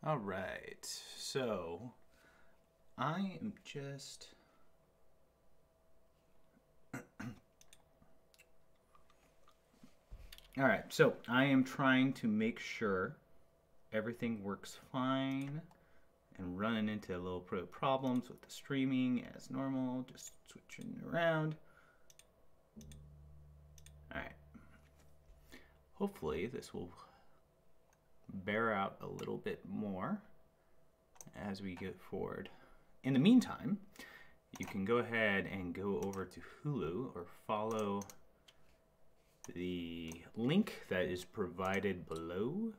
All right, so I am just all right, so I am trying to make sure everything works fine and running into a little problems with the streaming as normal, just switching around. All right, hopefully this will bear out a little bit more as we get forward. In the meantime, you can go ahead and go over to Hulu or follow the link that is provided below.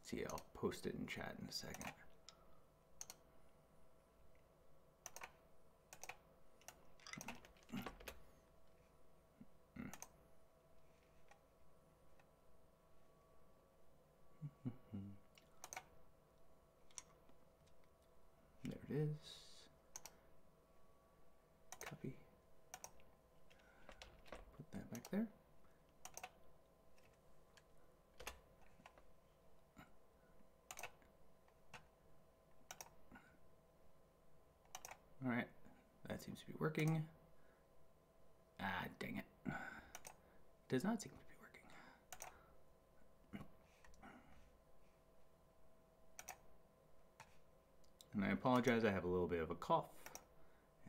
See, I'll post it in chat in a second. There it is. Copy. Put that back there. All right, that seems to be working. Ah, dang it. Does not seem to be working. And I apologize, I have a little bit of a cough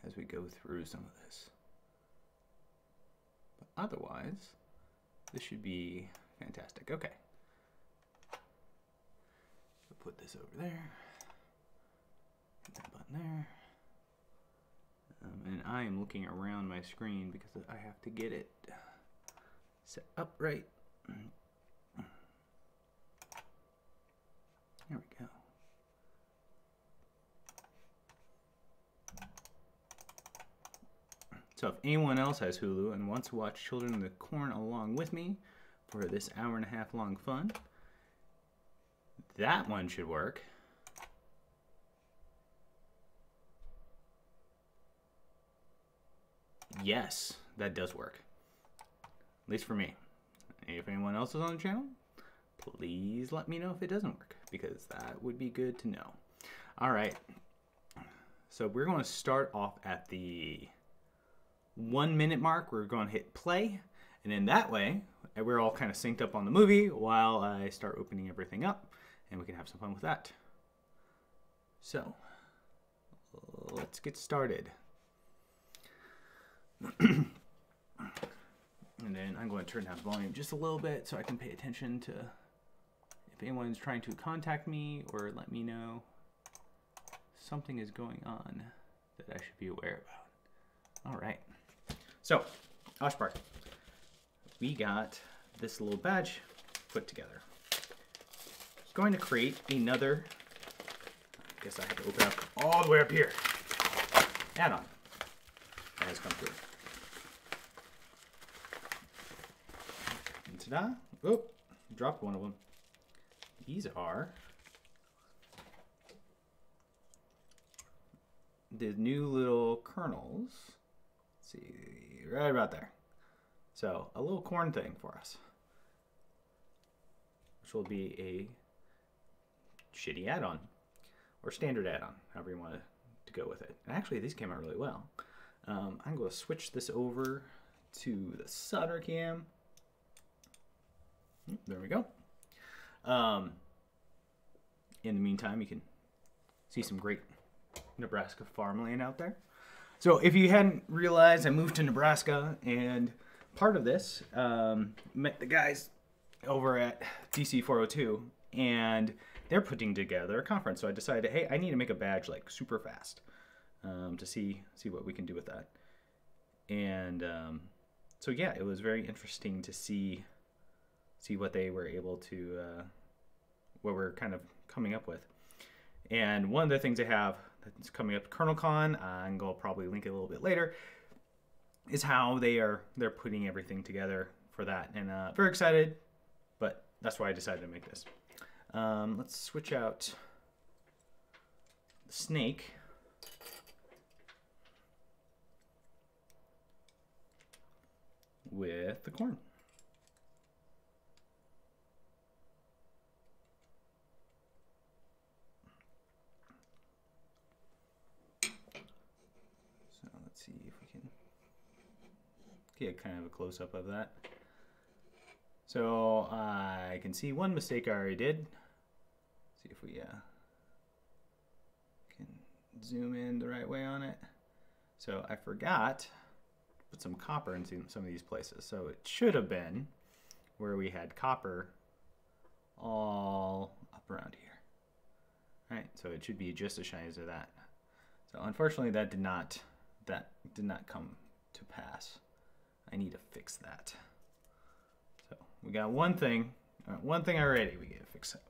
as we go through some of this. But otherwise, this should be fantastic. Okay. So put this over there. Hit that button there. And I am looking around my screen because I have to get it set up right. There we go. So if anyone else has Hulu and wants to watch Children of the Corn along with me for this hour-and-a-half long fun, that one should work. Yes, that does work. At least for me. If anyone else is on the channel, please let me know if it doesn't work, because that would be good to know. All right. So we're going to start off at the 1 minute mark. We're going to hit play. And in that way, we're all kind of synced up on the movie while I start opening everything up. And we can have some fun with that. So, let's get started. And then I'm going to turn down the volume just a little bit so I can pay attention to if anyone's trying to contact me or let me know something is going on that I should be aware about. All right. So, Oshpark, we got this little badge put together. It's going to create another, I guess I have to open up all the way up here, add-on that has come through. And ta-da! Oh, dropped one of them. These are the new little kernels. Let's see, right about there. So a little corn thing for us, which will be a shitty add-on or standard add-on, however you want to go with it. And actually, these came out really well. I'm going to switch this over to the solder cam. There we go. In the meantime, you can see some great Nebraska farmland out there. So if you hadn't realized, I moved to Nebraska, and part of this, met the guys over at DC 402, and they're putting together a conference. So I decided, hey, I need to make a badge like super fast to see what we can do with that. And so yeah, it was very interesting to see what they were able to, what we're kind of coming up with. And one of the things they have that's coming up, KernelCon, and I'll probably link it a little bit later, is how they're putting everything together for that. And very excited, but that's why I decided to make this. Let's switch out the snake. With the corn. see if we can get kind of a close-up of that. So I can see one mistake I already did. See if we can zoom in the right way on it. So I forgot to put some copper in some of these places. So it should have been where we had copper all up around here. All right, so it should be just as shiny as that. So unfortunately that did not come to pass. I need to fix that. So we got one thing already we get to fix it.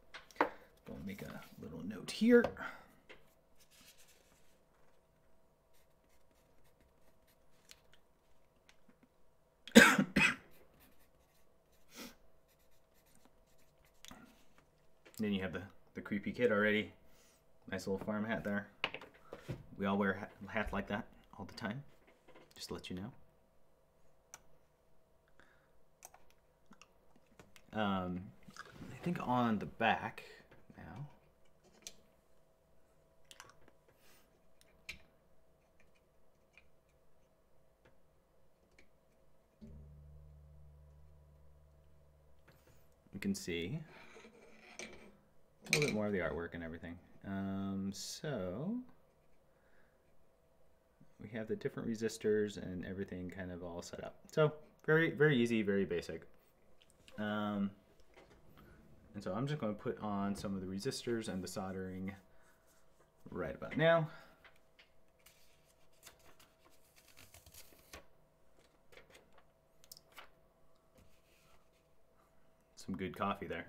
We'll make a little note here. Then you have the creepy kid already. Nice little farm hat there. We all wear hats like that all the time, just to let you know. I think on the back now. You can see a little bit more of the artwork and everything. So we have the different resistors and everything kind of all set up. So very, very easy, very basic. And so I'm just going to put on some of the resistors and the soldering right about now. Some good coffee there.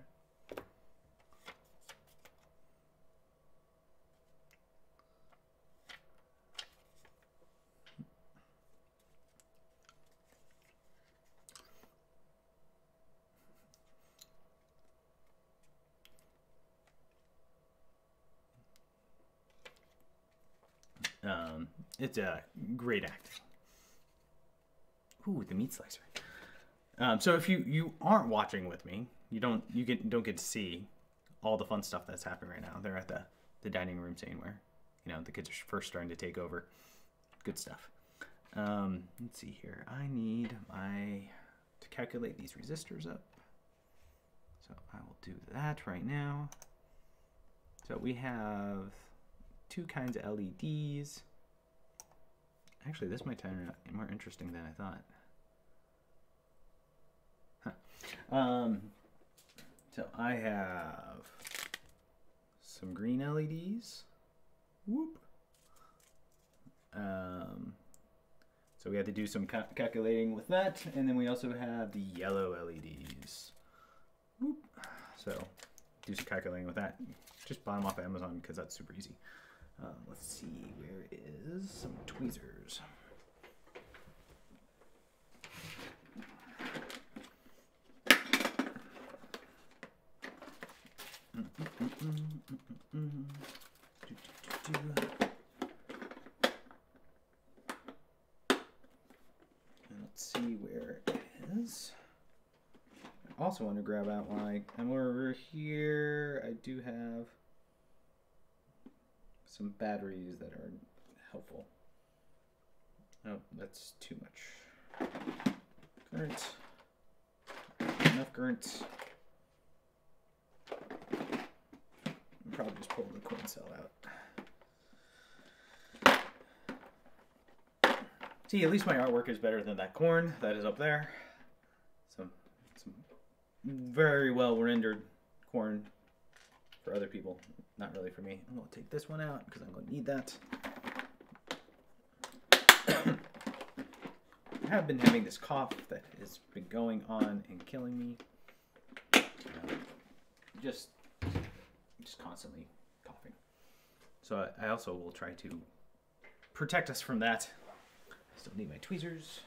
It's a great acting. Ooh, the meat slicer. So if you aren't watching with me, you don't get to see all the fun stuff that's happening right now. They're at the dining room scene where, you know, the kids are first starting to take over. Good stuff. Let's see here. I need to calculate these resistors up. So I will do that right now. So we have two kinds of LEDs. Actually, this might turn out more interesting than I thought. Huh. So I have some green LEDs. Whoop. So we had to do some calculating with that, and then we also have the yellow LEDs. Whoop. So do some calculating with that. Just buy them off Amazon because that's super easy. Let's see, where is some tweezers? Let's see where it is. I also want to grab out my, and over here I do have some batteries that are helpful. Oh, that's too much current. Enough current. I'll probably just pull the coin cell out. See, at least my artwork is better than that corn that is up there. Some very well rendered corn for other people. Not really for me. I'm going to take this one out because I'm going to need that. I have been having this cough that has been going on and killing me. Just constantly coughing. So I also will try to protect us from that. I still need my tweezers.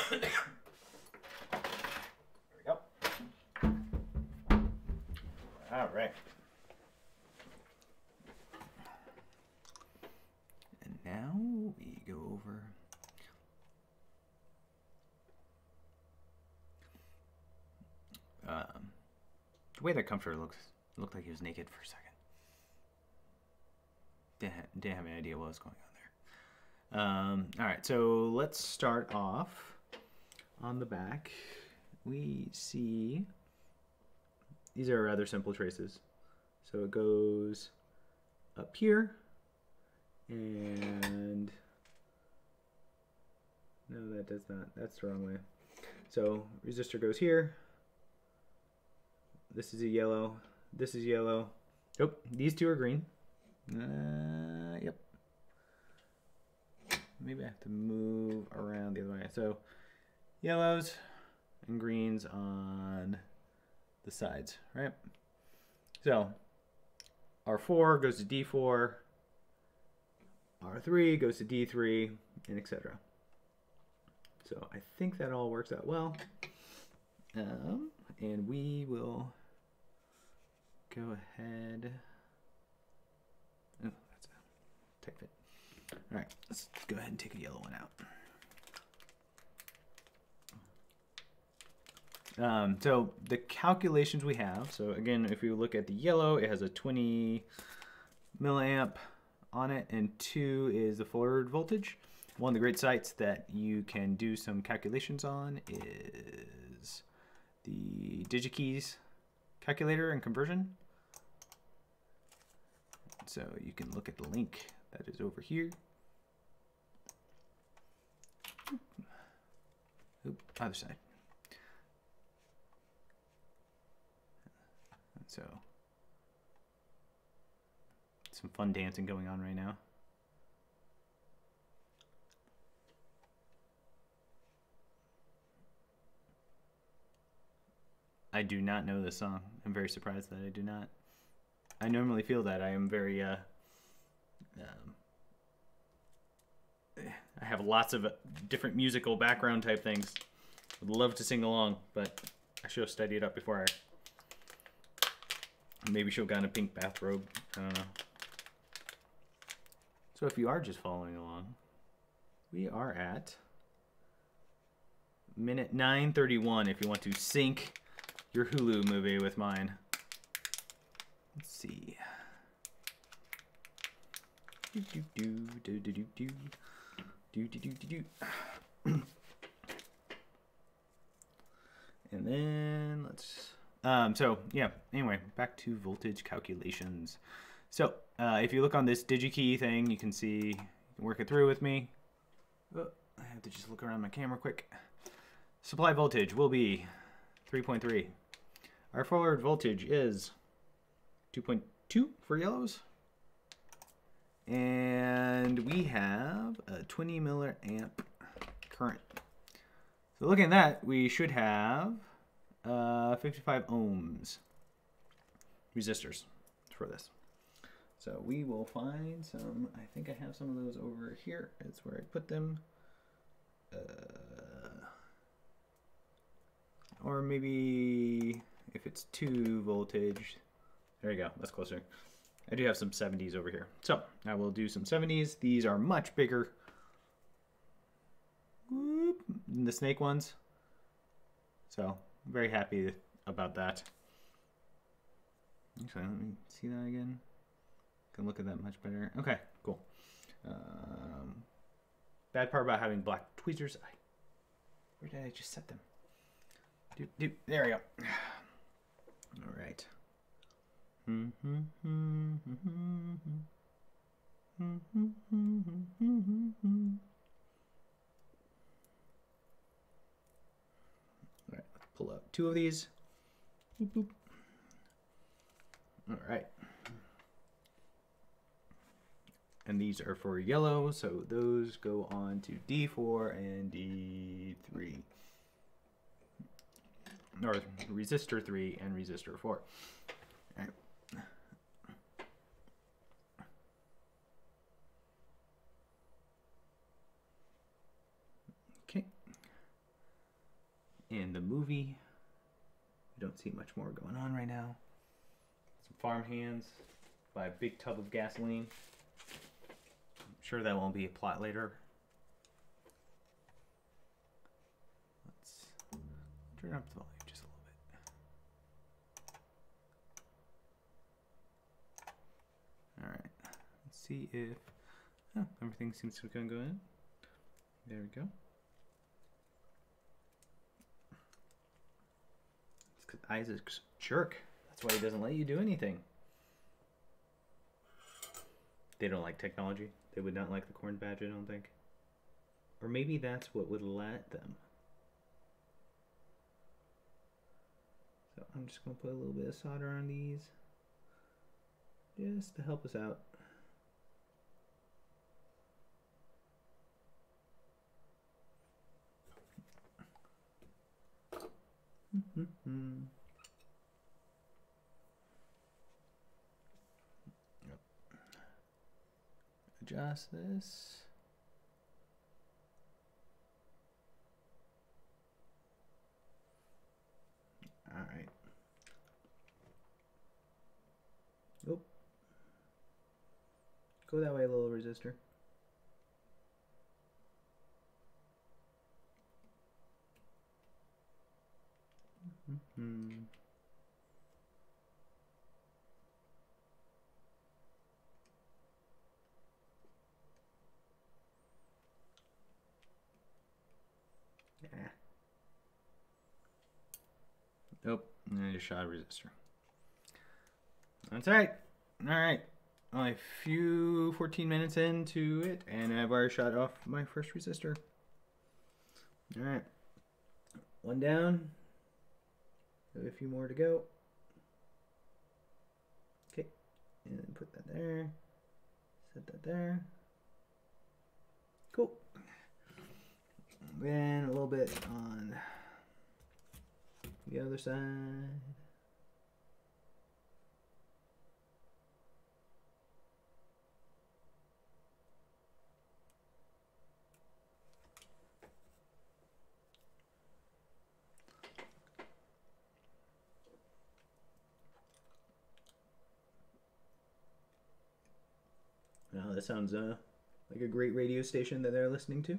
There we go. All right. And now we go over the way that comforter looked like he was naked for a second. Didn't have any idea what was going on there. All right, so let's start off on the back. We see these are rather simple traces. So it goes up here, and no, that does not. That's the wrong way. So resistor goes here. This is a yellow. This is yellow. Oh, these two are green. Yep. Maybe I have to move around the other way. So yellows and greens on the sides, right? So R4 goes to D4, R3 goes to D3, and etc. So I think that all works out well. And we will go ahead. Oh, that's a tight fit. All right, let's go ahead and take a yellow one out. So the calculations we have, so again, if you look at the yellow, it has a 20 milliamp on it, and 2 is the forward voltage. One of the great sites that you can do some calculations on is the DigiKeys calculator and conversion. So you can look at the link that is over here. Oop, other side. So some fun dancing going on right now. I do not know this song. I'm very surprised that I do not. I normally feel that I am very I have lots of different musical background type things. Would love to sing along, but I should have studied up before maybe should have gotten a pink bathrobe. I don't know. So if you are just following along, we are at minute 9:31 if you want to sync your Hulu movie with mine. Let's see. And then let's so yeah, anyway, back to voltage calculations. So if you look on this DigiKey thing, you can see, you can work it through with me. Oh, I have to just look around my camera quick. Supply voltage will be 3.3. Our forward voltage is 2.2 for yellows. And we have a 20 milliamp current. So looking at that, we should have 55 ohms resistors for this. So we will find some, I think I have some of those over here. That's where I put them. Or maybe if it's 2 voltage, there you go, that's closer. I do have some 70s over here. So I will do some 70s. These are much bigger than the snake ones. So I'm very happy about that. Actually, let me see that again. Can look at that much better. Okay, cool. Bad part about having black tweezers. Where did I just set them? There we go. All right. All right, let's pull out 2 of these. Boop, boop. All right. And these are for yellow, so those go on to D4 and D3. Or resistor 3 and resistor 4. All right. Okay. In the movie, I don't see much more going on right now. Some farm hands by a big tub of gasoline. I'm sure that won't be a plot later. Let's turn up the volume just a little bit. All right, let's see if everything seems to be going good. There we go. It's because Isaac's a jerk. That's why he doesn't let you do anything. They don't like technology. They would not like the corn badge, I don't think. Or maybe that's what would let them. So I'm just going to put a little bit of solder on these just to help us out. Yep. Adjust this. All right. Oh. Go that way, little resistor. Yeah. Nope, I just shot a resistor. That's alright. Alright. Only a few 14 minutes into it, and I've already shot off my first resistor. Alright. One down. Have a few more to go. Okay. And then put that there. Set that there. Cool. Then a little bit on the other side. Now that sounds like a great radio station that they're listening to.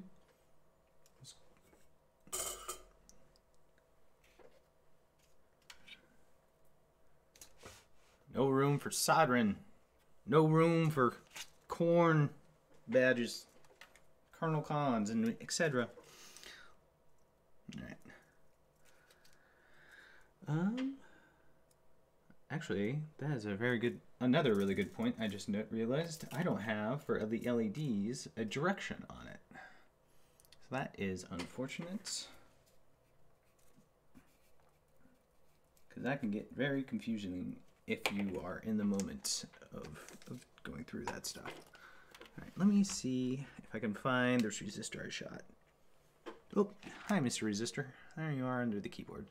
No room for soldering. No room for corn badges, kernel cons, and etc. All right. Actually, that is a very good, another really good point. I just realized I don't have for the LEDs a direction on it. So that is unfortunate. Because that can get very confusing if you are in the moment of going through that stuff. All right, let me see if I can find this resistor I shot. Oh, hi, Mr. Resistor. There you are under the keyboard.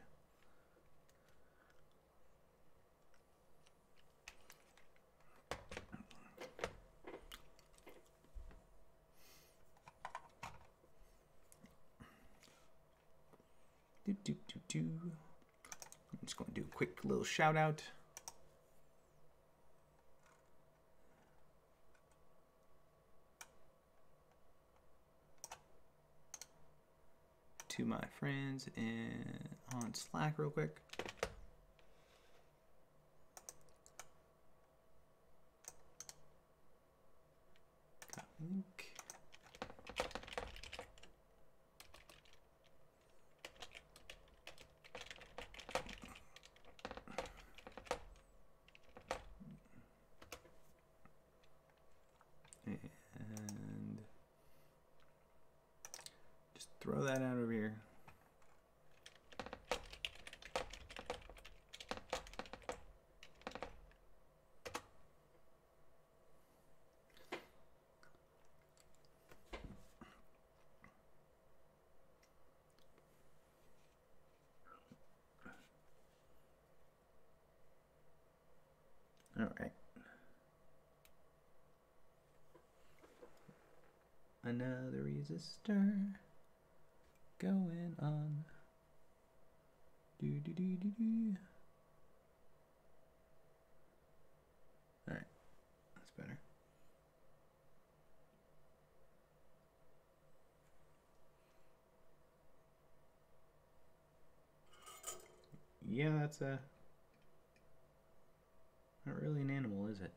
I'm just going to do a quick little shout out. To my friends on Slack real quick. Copy link. And just throw that out over here. All right. Another resistor going on. Do do do do do. All right, that's better. Yeah, that's a not really an animal, is it?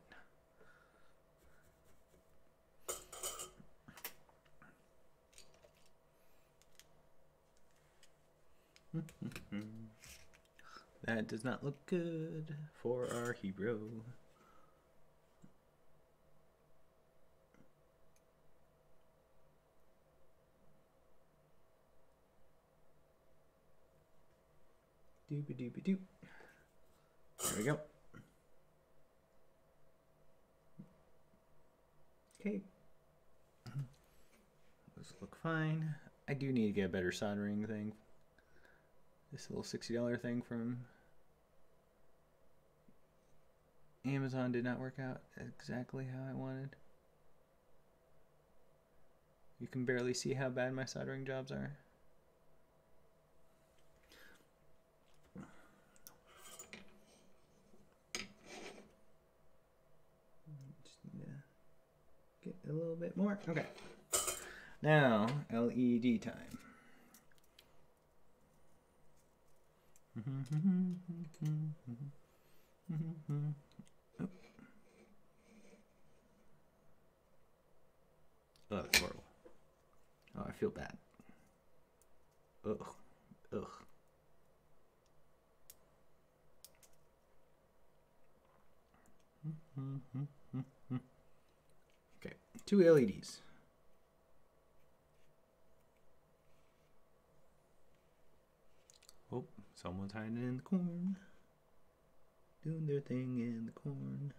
That does not look good for our hero. Doobie doobie doop. There we go. Okay. Those look fine. I do need to get a better soldering thing. This little $60 thing from Amazon did not work out exactly how I wanted. You can barely see how bad my soldering jobs are. Just need to get a little bit more. Okay. Now, LED time. Oh. Oh, that's horrible. Oh, I feel bad. Ugh. Ugh. Okay, 2 LEDs. Oh, someone's hiding in the corn. Doing their thing in the corn.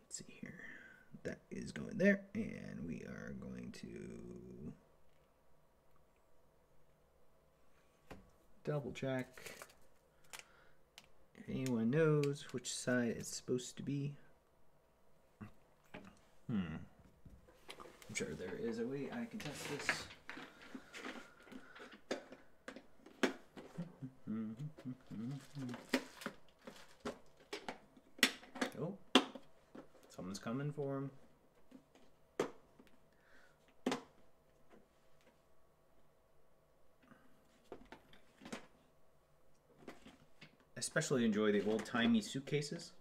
Let's see here. That is going there, and we are going to double check if anyone knows which side it's supposed to be. I'm sure there is a way I can test this. Oh, someone's coming for him. I especially enjoy the old-timey suitcases.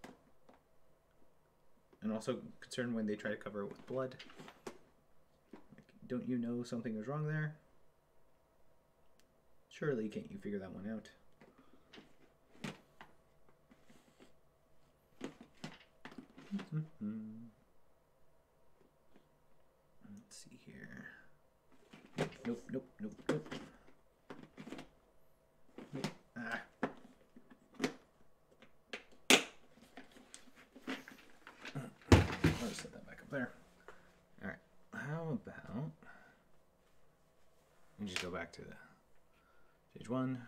And also concerned when they try to cover it with blood. Like, don't you know something was wrong there? Surely can't you figure that one out? Let's see here. Nope, nope, nope, nope. Nope. Ah. I'll just set that back up there. Alright, how about we just go back to the stage 1.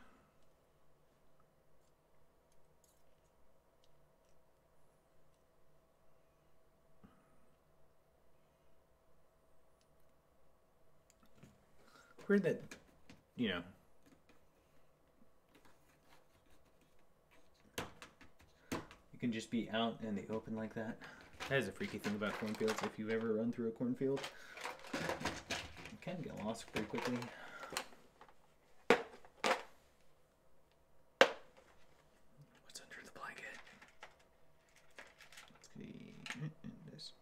Weird that, you know, you can just be out in the open like that. That is a freaky thing about cornfields. If you've ever run through a cornfield, you can get lost pretty quickly. What's under the blanket? Let's see. This.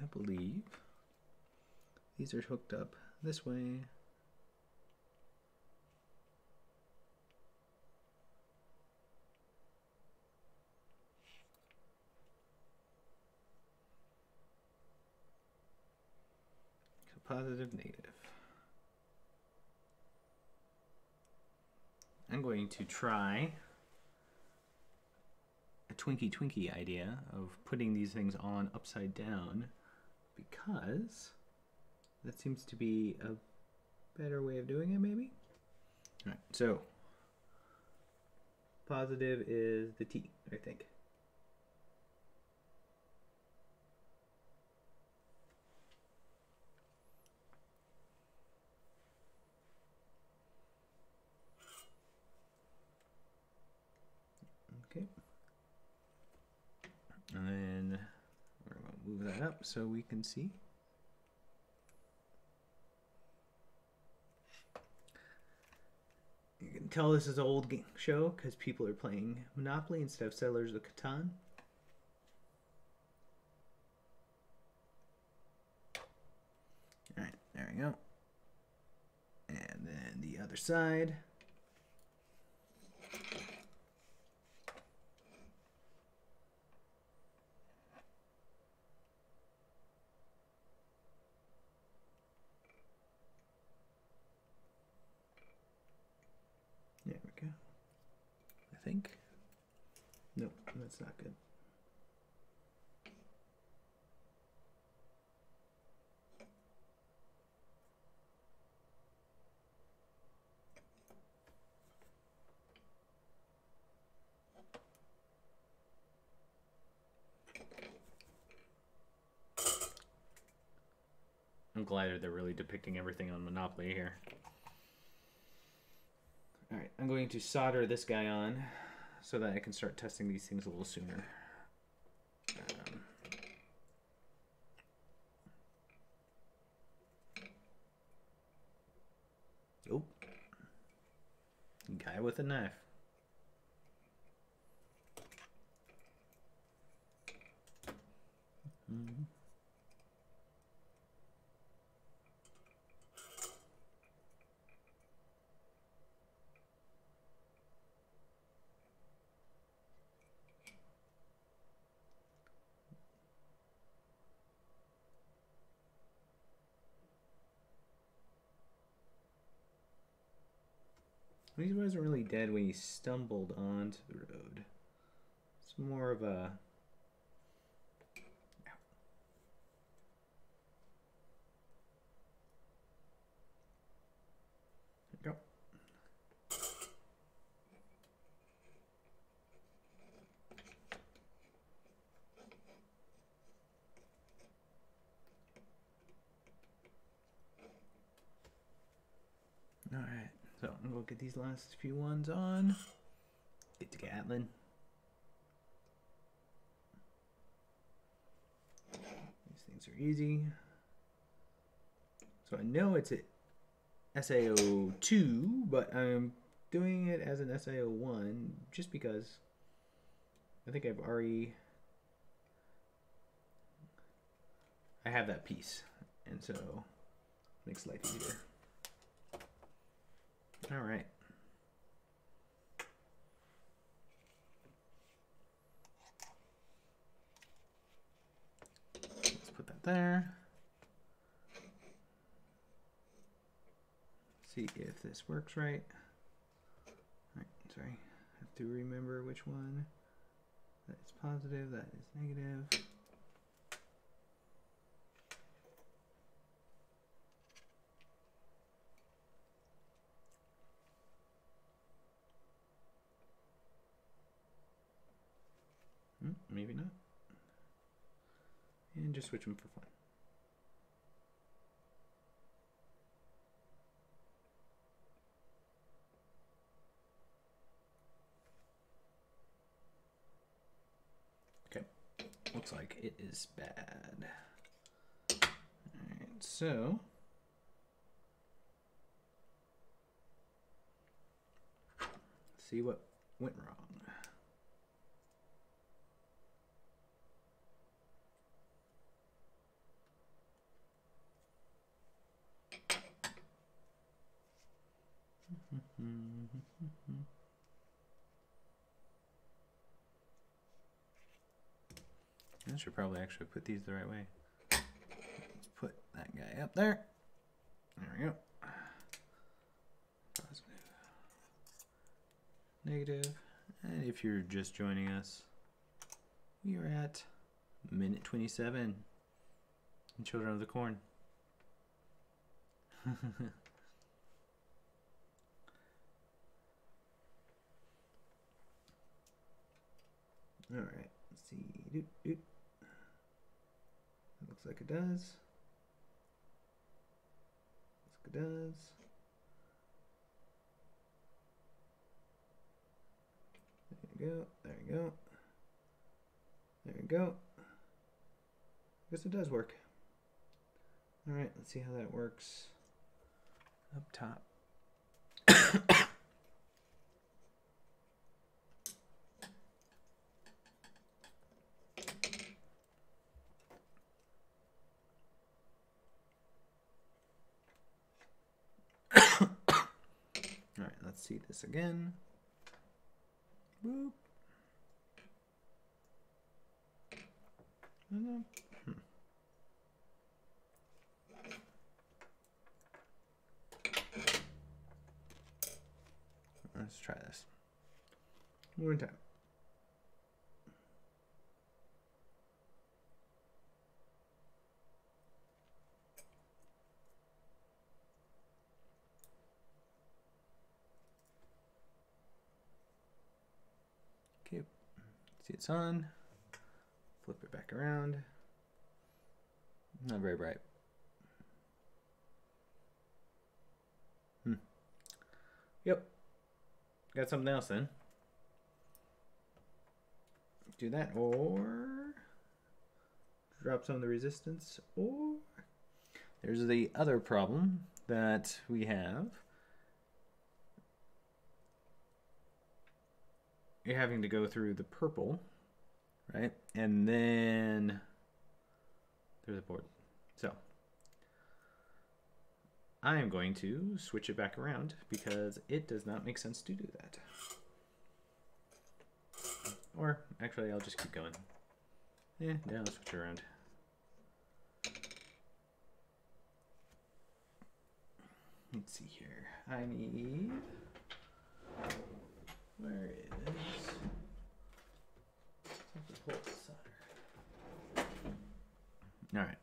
I believe these are hooked up this way. So positive, negative. I'm going to try a Twinkie idea of putting these things on upside down, because that seems to be a better way of doing it, maybe? All right, so positive is the T, I think. And then we're going to move that up so we can see. You can tell this is an old game show because people are playing Monopoly instead of Settlers of Catan. Alright, there we go. And then the other side. There we go. I think. Nope, that's not good. I'm glad they're really depicting everything on Monopoly here. Alright, I'm going to solder this guy on so that I can start testing these things a little sooner. Oh, guy with a knife. Mm-hmm. He wasn't really dead when he stumbled onto the road. It's more of a... There we go. Alright, so I'm gonna go get these last few ones on. Get to Gatlin. These things are easy. So I know it's at SAO2, but I'm doing it as an SAO1 just because I think I've already... I have that piece, and so it makes life easier. All right. Let's put that there. See if this works right. All right, sorry. I have to remember which one. That is positive, that is negative. Maybe not. And just switch them for fun. Okay, looks like it is bad. Alright, so let's see what went wrong. I should probably actually put these the right way. Let's put that guy up there. There we go. Positive. Negative. And if you're just joining us, we are at minute 27 in Children of the Corn. All right, let's see. Doot, doot. It looks like it does. Looks like it does. There you go. There you go. There you go. Guess it does work. All right, let's see how that works up top. All right, let's see this again. Boop. Let's try this one more time. Okay, see it's on. Flip it back around. Not very bright. Yep. Got something else then. Do that, or drop some of the resistance, or there's the other problem that we have. You're having to go through the purple, right? And then there's a board. So I am going to switch it back around because it does not make sense to do that. Or actually, I'll just keep going. Yeah, I'll switch it around. Let's see here. I need... Where is... the pulse solder? All right.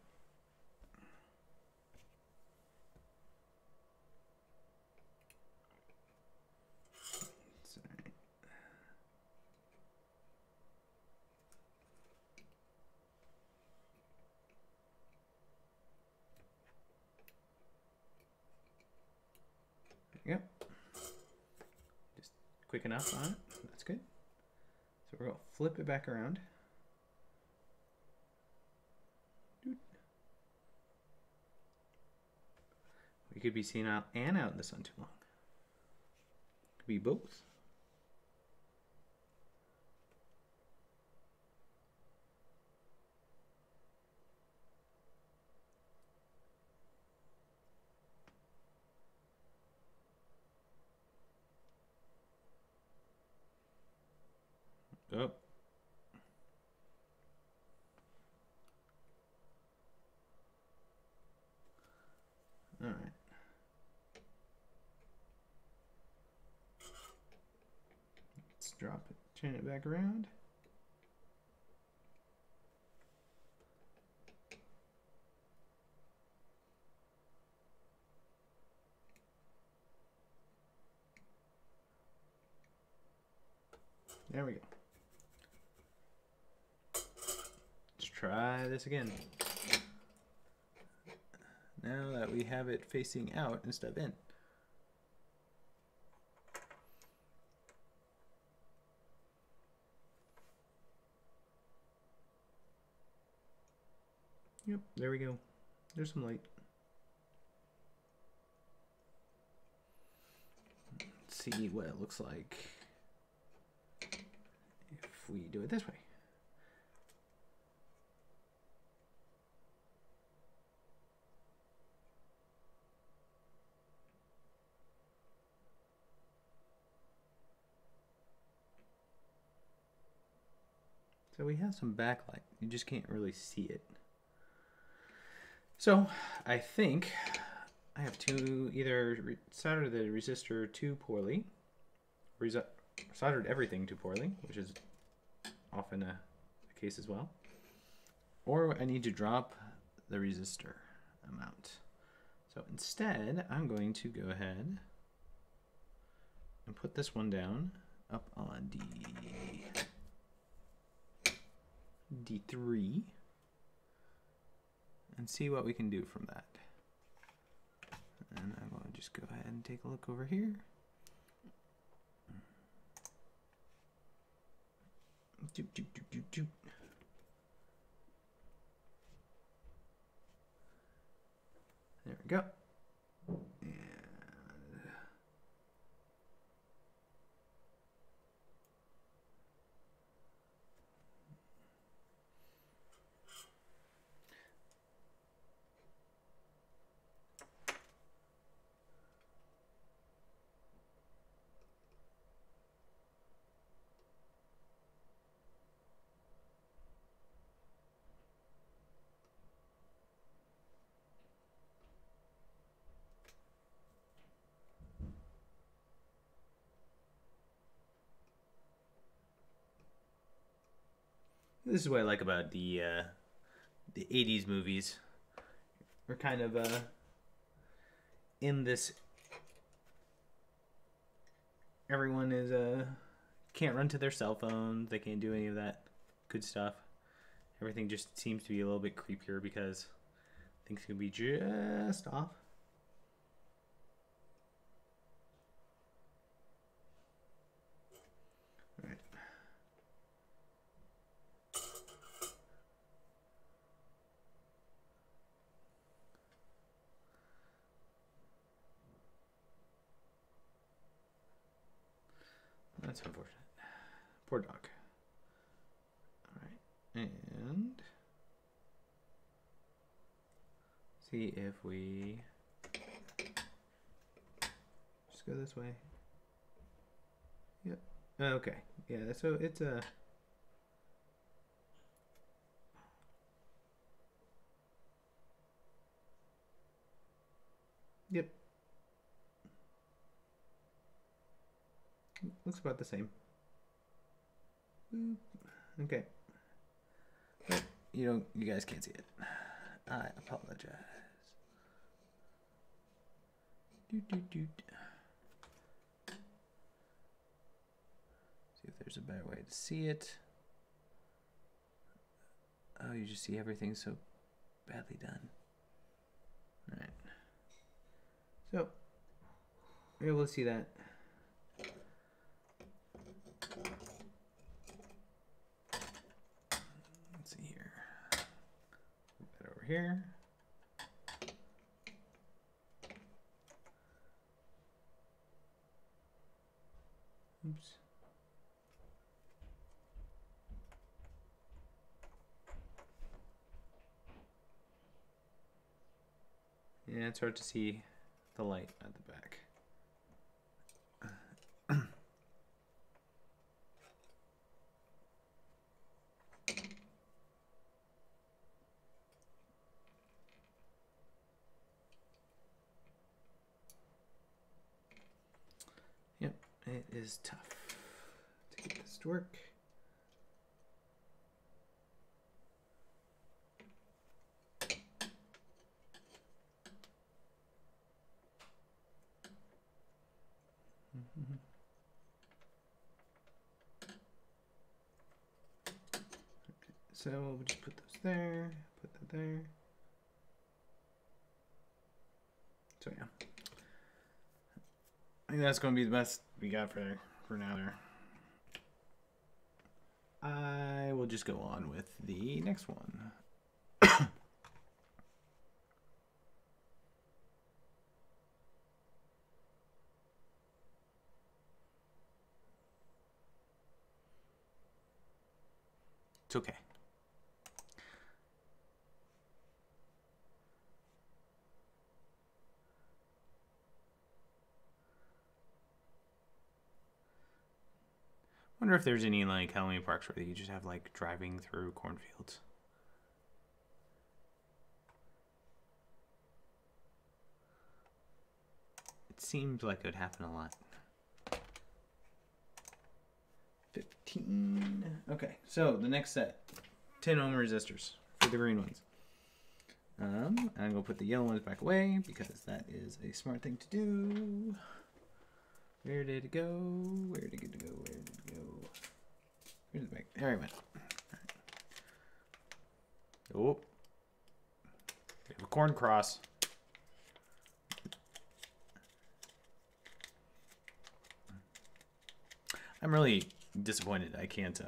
Yep. Just quick enough on it. That's good. So we're going to flip it back around. We could be seen out and out in the sun too long. Could be both. Oh. All right. Let's drop it, turn it back around. There we go. Let's try this again. Now that we have it facing out instead of in. Yep, there we go. There's some light. Let's see what it looks like if we do it this way. So we have some backlight. You just can't really see it. So I think I have either soldered the resistor too poorly, soldered everything too poorly, which is often a case as well, or I need to drop the resistor amount. So instead, I'm going to go ahead and put this one down up on D3 and see what we can do from that. And I'm going to just go ahead and take a look over here. we go. This is what I like about the 80s movies. We're kind of in this. Everyone is can't run to their cell phones. They can't do any of that good stuff. Everything just seems to be a little bit creepier because things can be just off. That's unfortunate. Poor dog. Alright, and see if we just go this way. Yep. Okay. Yeah, so it's a yep. Looks about the same. Okay. But you guys can't see it. I apologize. See if there's a better way to see it. Oh, you just see everything so badly done. All right. So you're able to see that. Let's see here. Put that over here. Oops. Yeah, it's hard to see the light at the back. Yep, it is tough to get this to work. So we'll just put those there, put that there. So yeah, I think that's going to be the best we got for now there. I will just go on with the next one. It's okay. Wonder if there's any like Halloween parks where you just have like driving through cornfields. It seems like it would happen a lot. 15. Okay, so the next set, 10 ohm resistors for the green ones. I'm gonna put the yellow ones back away because that is a smart thing to do. Where did it go? Where did it go? Where did it go? Where's the back? There it went. Right. Oh, we have a corn cross. I'm really disappointed I can't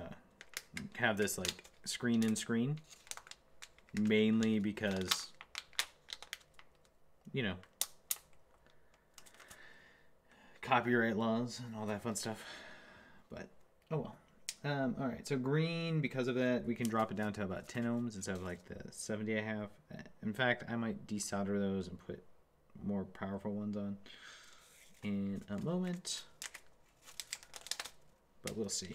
have this like screen in screen, mainly because you know, copyright laws and all that fun stuff. But, oh well. All right, so green, because of that, we can drop it down to about 10 ohms instead of like the 70 I have. In fact, I might desolder those and put more powerful ones on in a moment, but we'll see.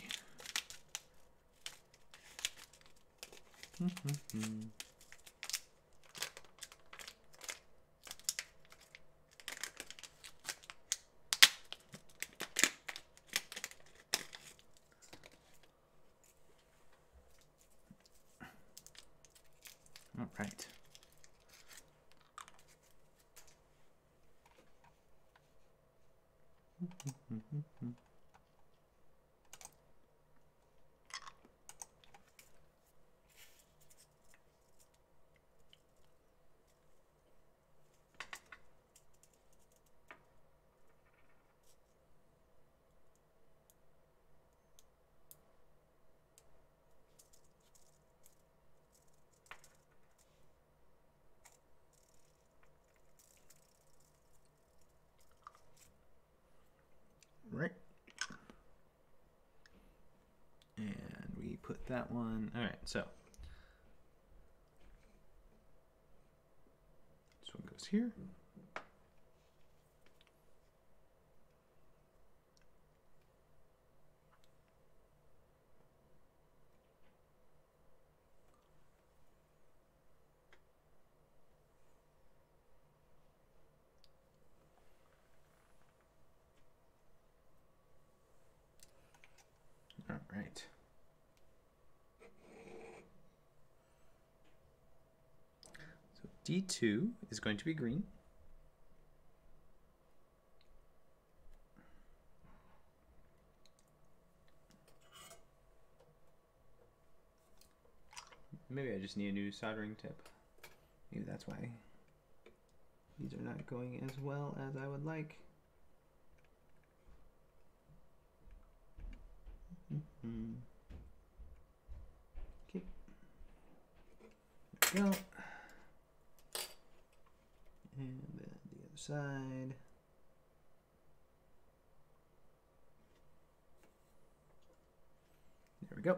All right. Right. And we put that one. All right, so this one goes here. All right. So D2 is going to be green. Maybe I just need a new soldering tip. Maybe that's why these are not going as well as I would like. Okay. There we go. And then the other side. There we go.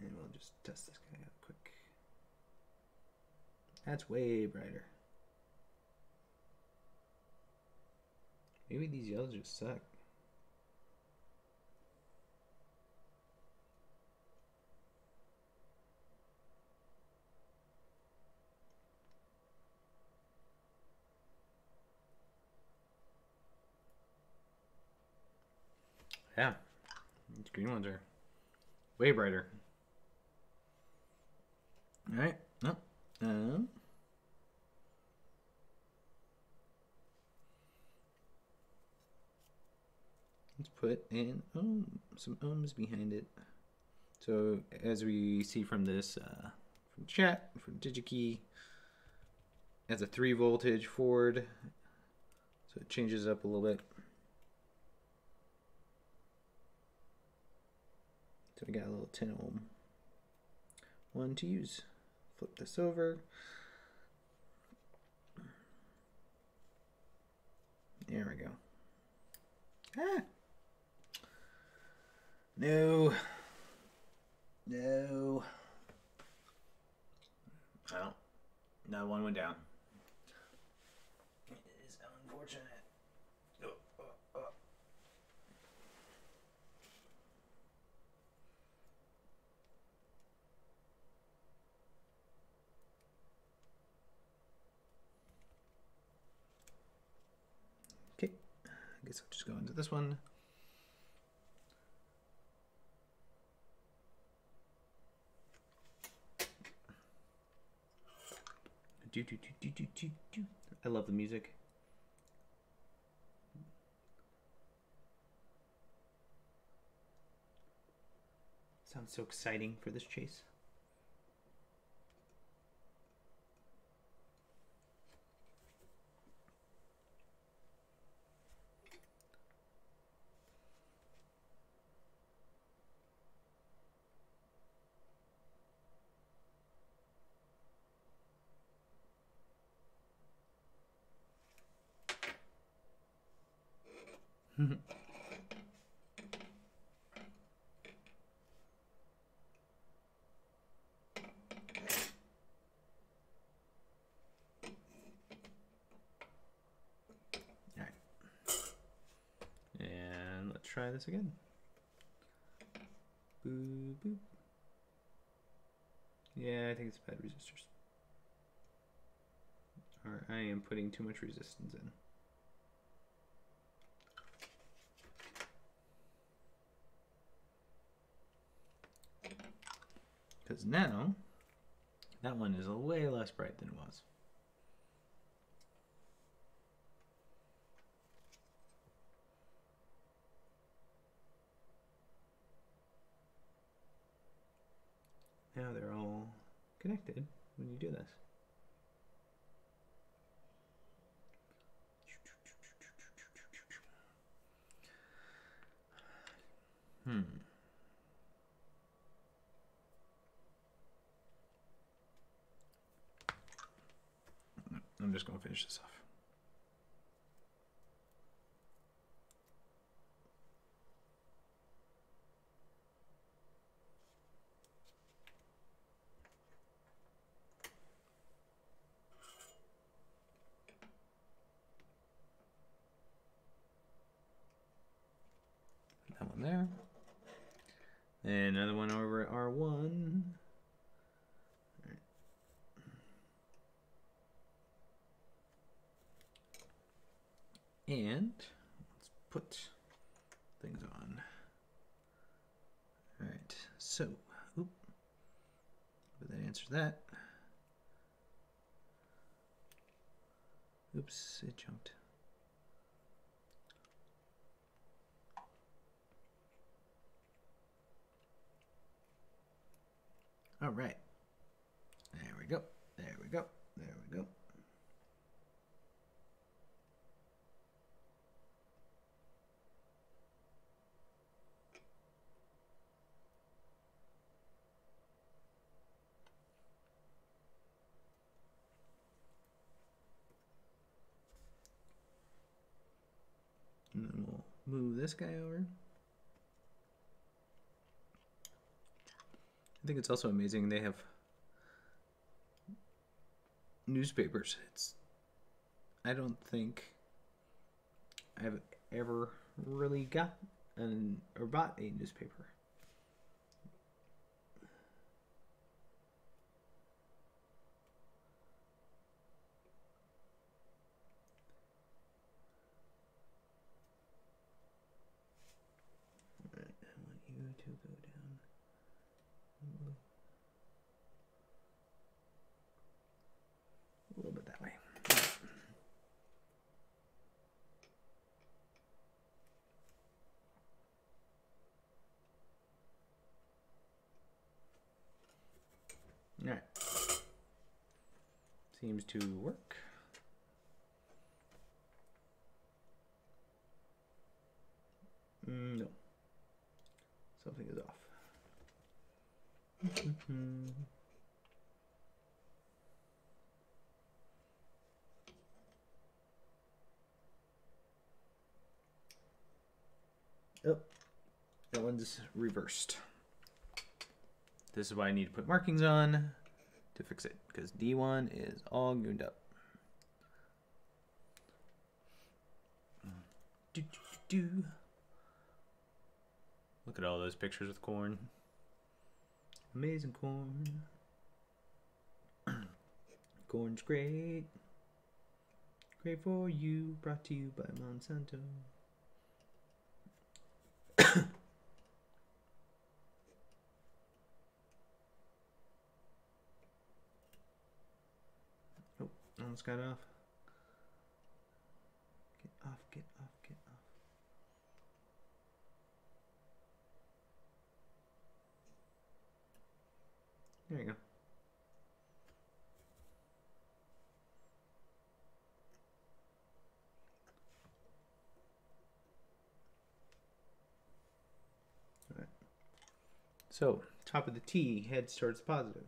And we'll just test this guy out quick. That's way brighter. Maybe these yellows just suck. Yeah, these green ones are way brighter. All right, no, let's put in some ohms behind it. So as we see from this, from chat, from DigiKey, has a 3 voltage forward, so it changes up a little bit. So we got a little 10 ohm one to use. Flip this over. There we go. Ah! No. No. Well, another one went down. It is unfortunate. Okay, I guess I'll just go into this one. I love the music. Sounds so exciting for this chase. Alright. And let's try this again. Boop, boop. Yeah, I think it's bad resistors. Or I am putting too much resistance in. Because now, that one is way less bright than it was. Now they're all connected when you do this. I'm just going to finish this off. That one there. And another one over at R1. And let's put things on. All right, so, but that answers that. Oops, it jumped. All right, there we go, there we go, there we go. And then we'll move this guy over. I think it's also amazing they have newspapers. I don't think I've ever really got or bought a newspaper. All right, I want you to go down. A little bit that way. All right. Seems to work. No. Something is off. Oh, that one's reversed. This is why I need to put markings on to fix it, because D1 is all gooned up. Look at all those pictures with corn. Amazing corn. Corn's great. Great for you, brought to you by Monsanto. Oh, almost got off. Get off, get off, get off. There you go. All right. So, top of the T heads towards positive.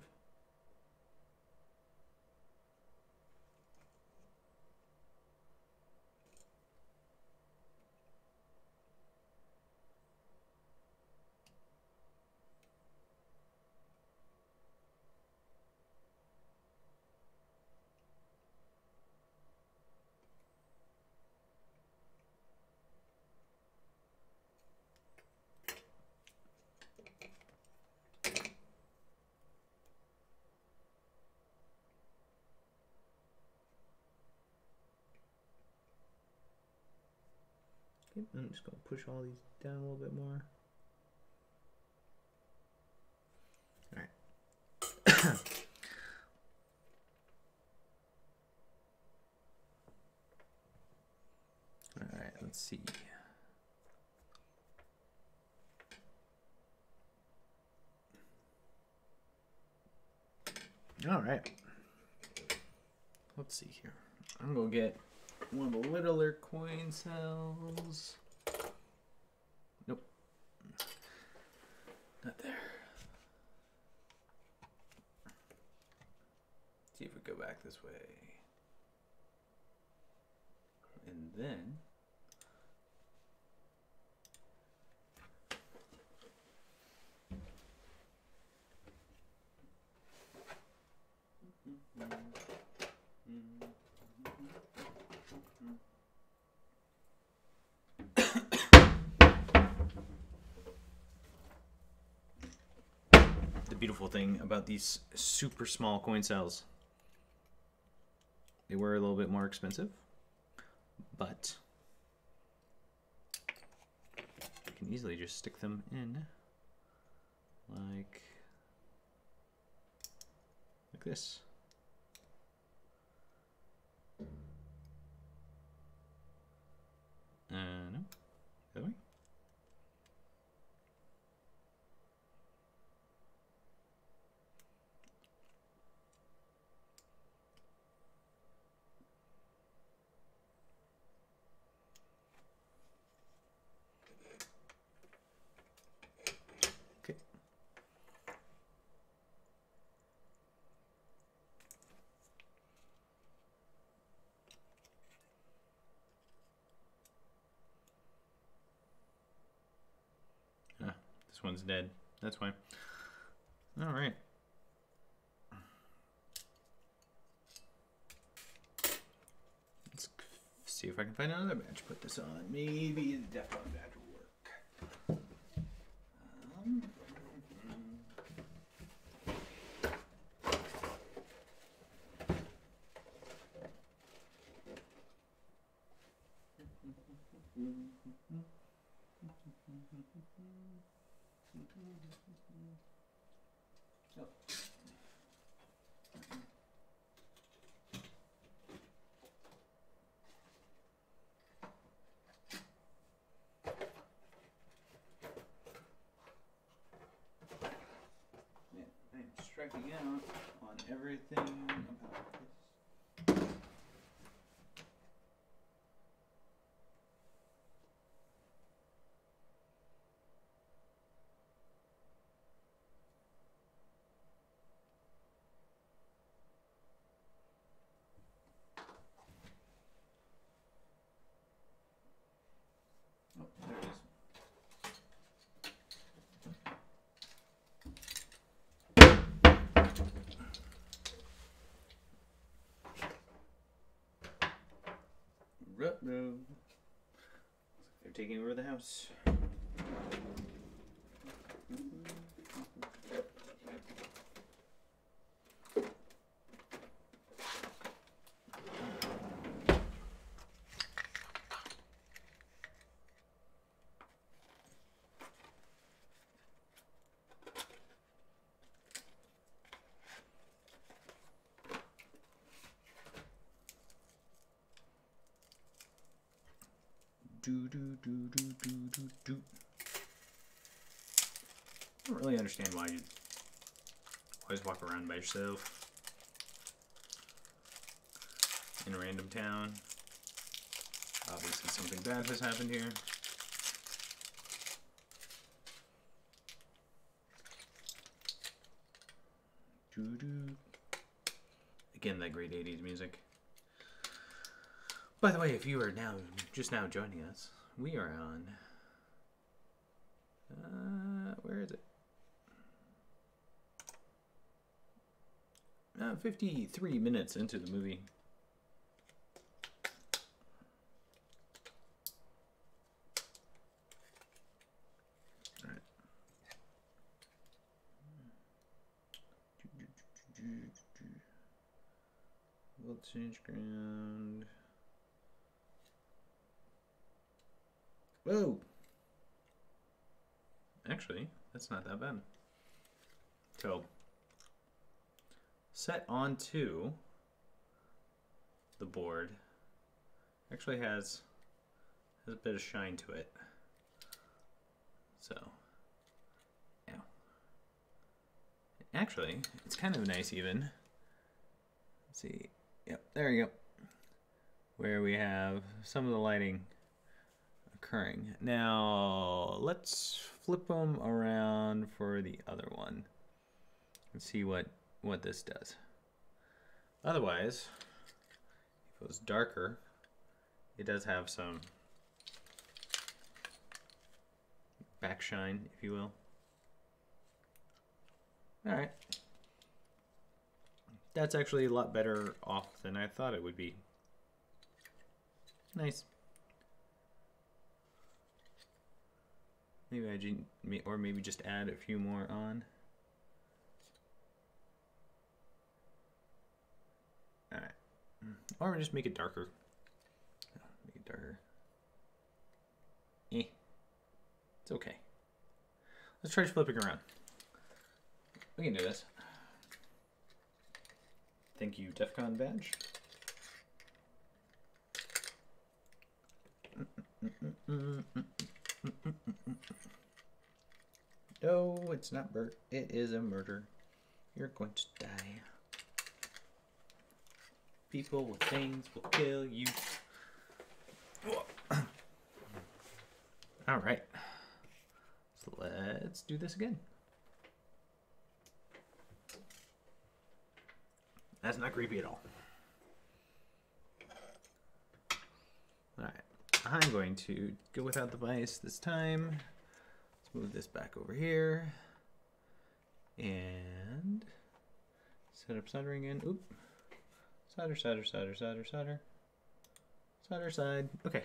Okay, I'm just going to push all these down a little bit more. All right. All right, let's see. All right. Let's see here. I'm going to get one of the littler coin cells. Nope. Not there. See if we go back this way. And then the beautiful thing about these super small coin cells, they were a little bit more expensive, but you can easily just stick them in like this. No, the other way. Okay. This one's dead. That's fine. All right. Let's see if I can find another badge. Put this on. Maybe the Defcon badge will work. Striking out on everything about this. Oh, there it is. Ruh-roh. They're taking over the house. Do do do do do do do. I don't really understand why you always walk around by yourself in a random town. Obviously something bad has happened here. Doo doo. Again, that great 80s music. By the way, if you are just now joining us, we are on, where is it? 53 minutes into the movie. All right. Voltage ground. Whoa. Actually, that's not that bad. So, set onto the board actually has a bit of shine to it. So, yeah. Actually, it's kind of nice even. Let's see. Yep, there you go. Where we have some of the lighting occurring. Now, let's flip them around for the other one and see what this does. Otherwise, if it was darker, it does have some backshine, if you will. All right. That's actually a lot better off than I thought it would be. Nice. Maybe just add a few more on. All right. Or just make it darker. Make it darker. It's okay. Let's try flipping around. We can do this. Thank you, DEFCON badge. No, it's not Bert. It is a murder. You're going to die. People with things will kill you. All right. So let's do this again. That's not creepy at all. All right. I'm going to go without the vise this time. Let's move this back over here. And set up soldering in. Oop. Solder, solder, solder, solder, solder. Solder side. Okay.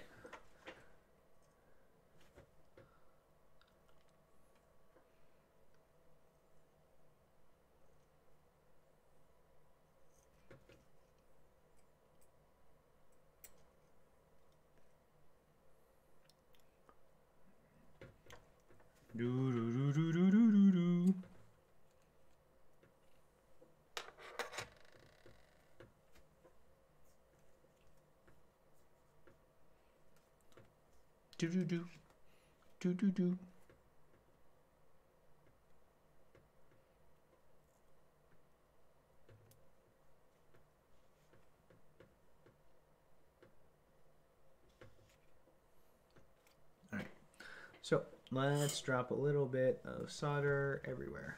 Do do do do do do do do. Do do do do do do. All right, so let's drop a little bit of solder everywhere.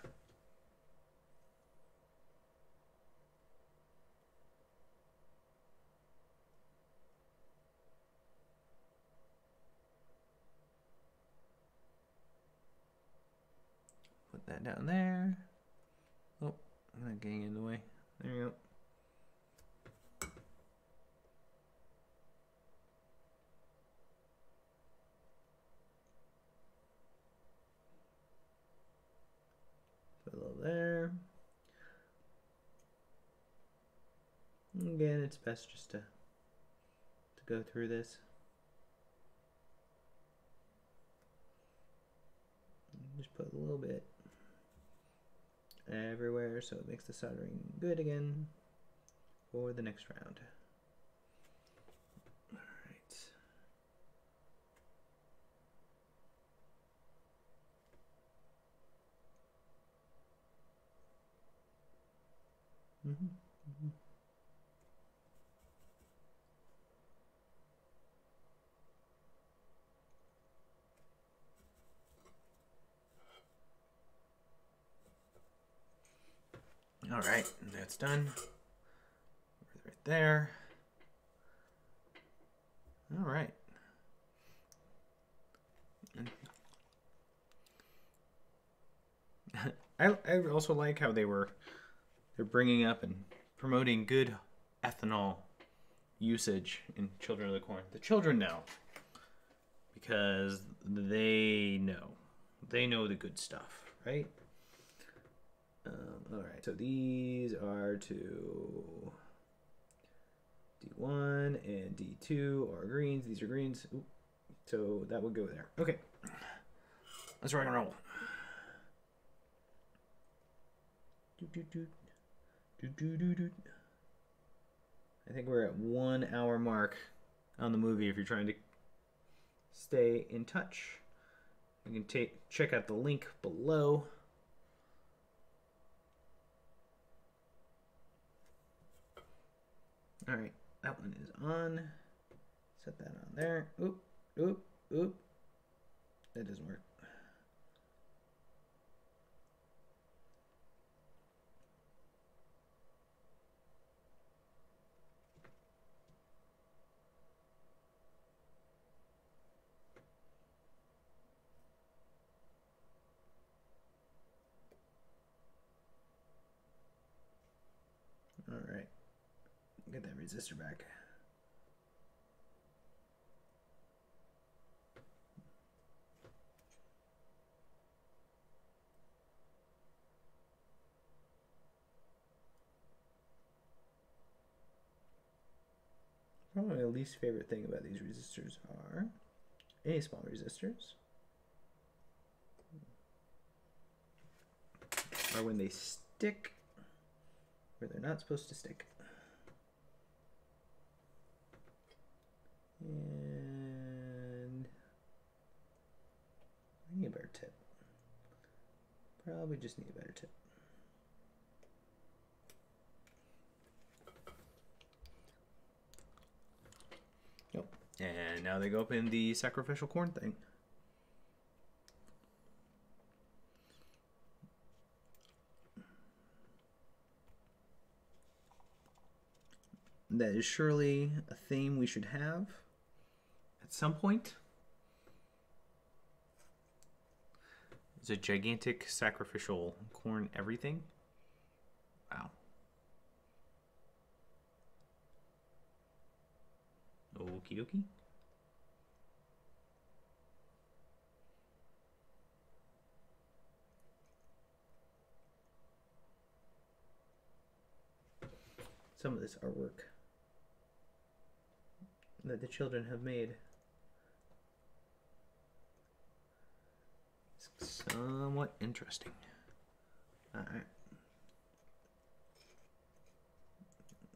Put that down there. Oh, I'm not getting in the way. There you go. Put a little there. Again, it's best just to go through this. Just put a little bit everywhere so it makes the soldering good again for the next round. All right. All right, that's done. Right there. All right. I also like how they're bringing up and promoting good ethanol usage in Children of the Corn. The children know because they know the good stuff, right? All right, so these are to D1 and D2 are greens. These are greens. Ooh, So that would go there. Okay. Let's rock and roll. I think we're at 1 hour mark on the movie if you're trying to stay in touch. You can check out the link below. All right, that one is on. Set that on there. Oop, oop, oop. That doesn't work. All right, get that resistor back. Probably my least favorite thing about these resistors are any small resistors are when they stick where they're not supposed to stick. And I need a better tip. Probably just need a better tip. Yep. And now they go up in the sacrificial corn thing. That is surely a theme we should have at some point. It's a gigantic sacrificial corn everything. Wow. Okie dokie. Some of this artwork that the children have made is somewhat interesting. All right.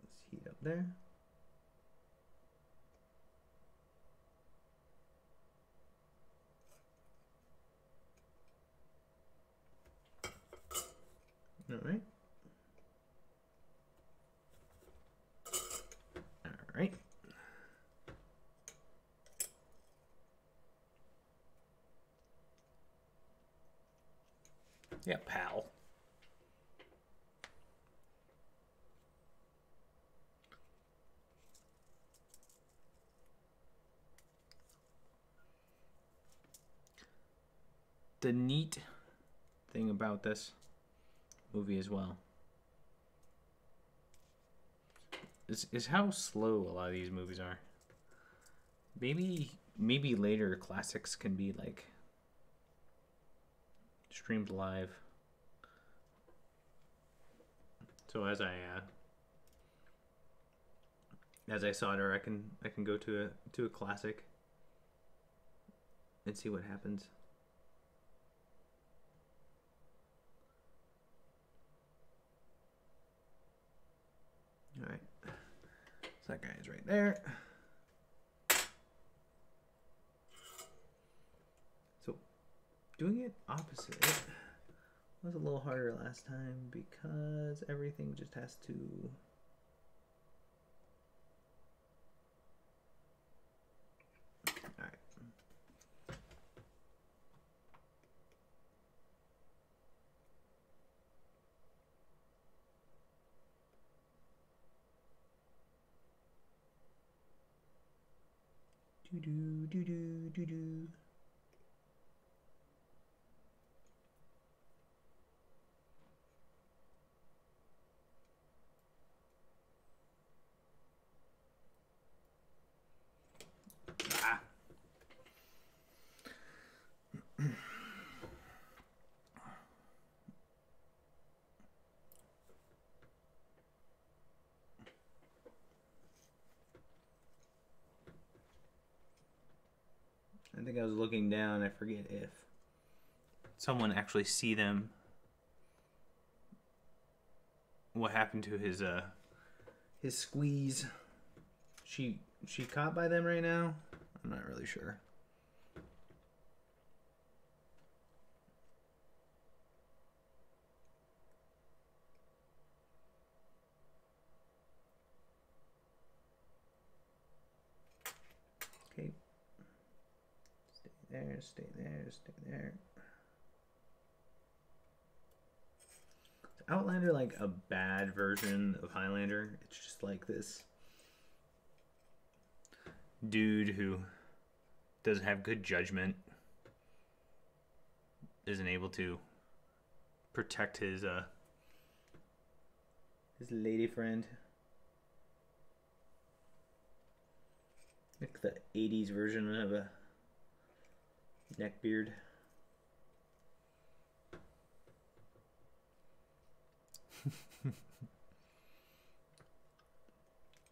Let's heat up there. All right. All right. Yeah, pal. The neat thing about this movie as well is how slow a lot of these movies are. Maybe later classics can be like streamed live. So as I solder, I can go to a classic and see what happens. All right, so that guy is right there. So doing it opposite was a little harder last time because everything just has to all right. Do do do do do. Ah. I think I was looking down. I forget if someone actually see them. What happened to his squeeze? She caught by them right now? I'm not really sure. Okay. Stay there, stay there, stay there. Is Outlander like a bad version of Highlander? It's just like this dude who doesn't have good judgment, isn't able to protect his lady friend. Like the 80s version of a neckbeard.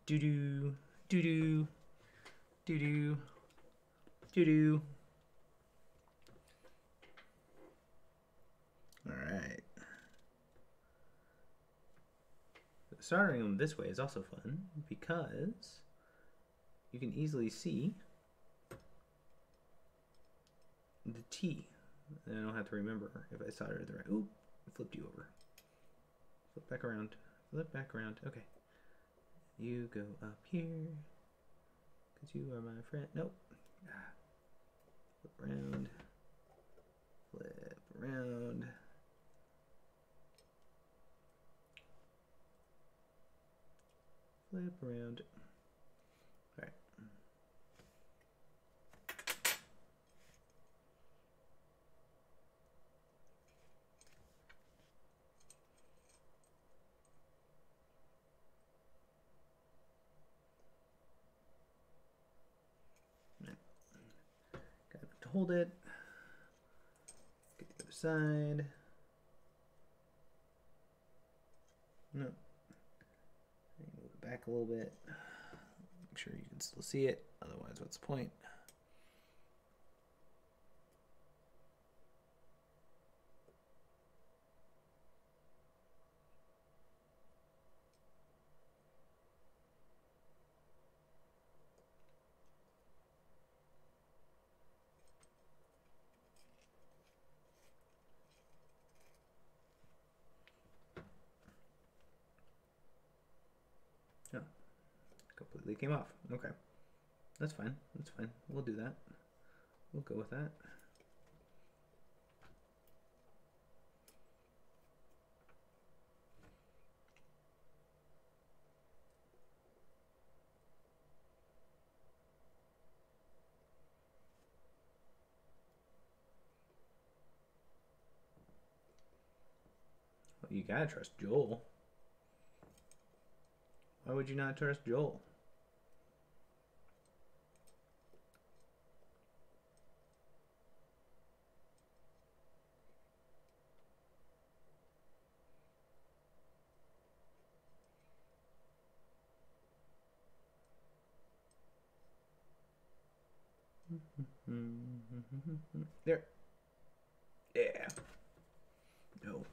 Doo-doo, doo-doo, doo-doo, doo-doo. Alright. Soldering them this way is also fun because you can easily see the T. And I don't have to remember if I soldered the right. Ooh, I flipped you over. Flip back around. Flip back around. Okay. You go up here. Because you are my friend. Nope. Flip around. Flip around. Flip around. Alright. Got to hold it. Get the other side. No. Move it back a little bit. Make sure you can still see it. Otherwise, what's the point? No. Completely came off. Okay. That's fine. That's fine. We'll do that. We'll go with that. Well, you gotta trust Joel. Why would you not trust Joel? There. Yeah. No.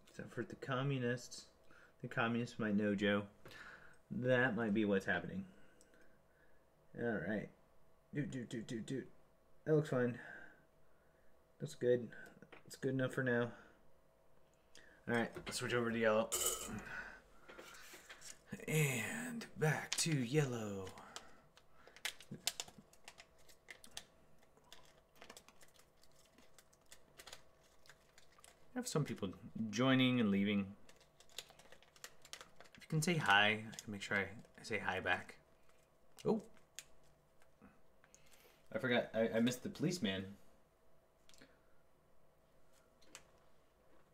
Except for the communists. The communists might know, Joe. That might be what's happening. Alright. Dude. That looks fine. That's good. It's good enough for now. Alright, let's switch over to yellow. And back to yellow. I have some people joining and leaving. If you can say hi, I can make sure I say hi back. Oh. I forgot. I missed the policeman.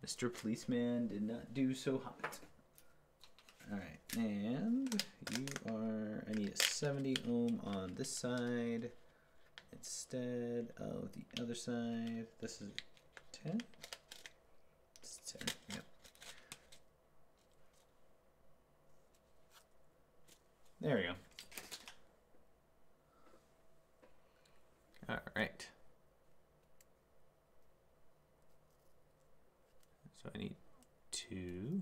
Mr. Policeman did not do so hot. Alright, and you are, I need a 70 ohm on this side instead of the other side. This is 10? It's 10, yep. There we go. Alright. So I need 2.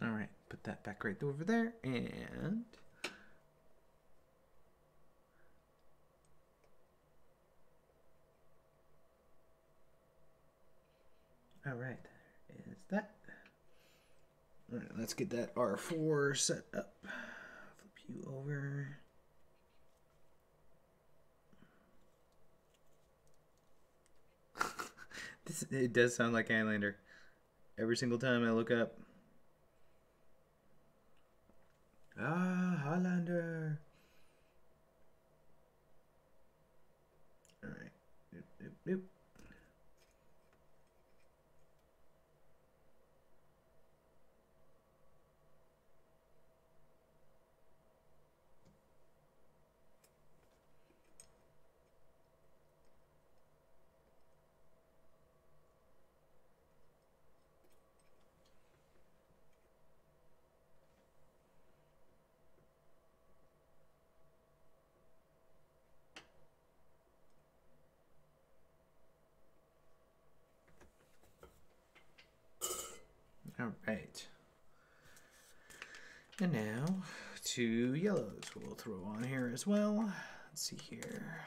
All right, put that back right over there, and all right, is that. All right, let's get that R4 set up. Flip you over. It does sound like Highlander. Every single time I look up. Ah, Highlander. All right. Doop, doop, doop. All right. And now 2 yellows we'll throw on here as well. Let's see here.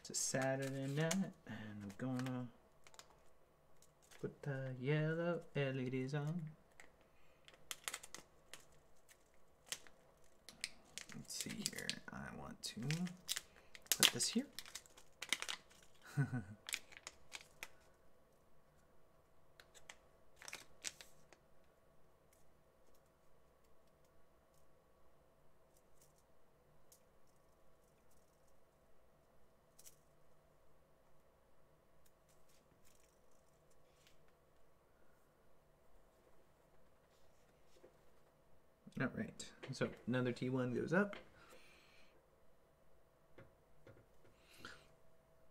It's a Saturday night, and I'm gonna put the yellow LEDs on. Let's see here. I want to put this here. All right, so another T1 goes up.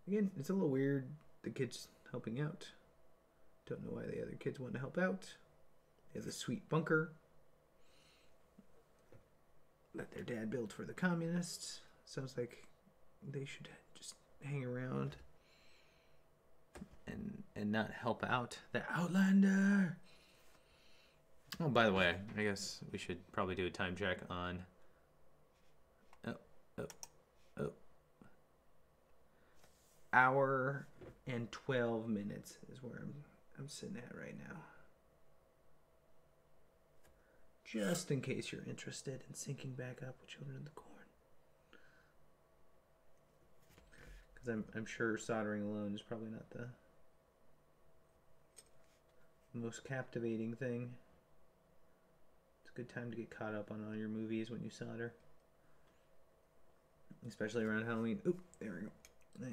Again, it's a little weird, the kids helping out. Don't know why the other kids want to help out. They have a sweet bunker that their dad built for the communists. Sounds like they should just hang around and not help out the Outlander. Oh, by the way, I guess we should probably do a time check on. Oh. Hour and 12 minutes is where I'm sitting at right now. Just in case you're interested in syncing back up with Children of the Corn. Because I'm sure soldering alone is probably not the most captivating thing. Good time to get caught up on all your movies when you solder, especially around Halloween. Oop, there we go. Yeah,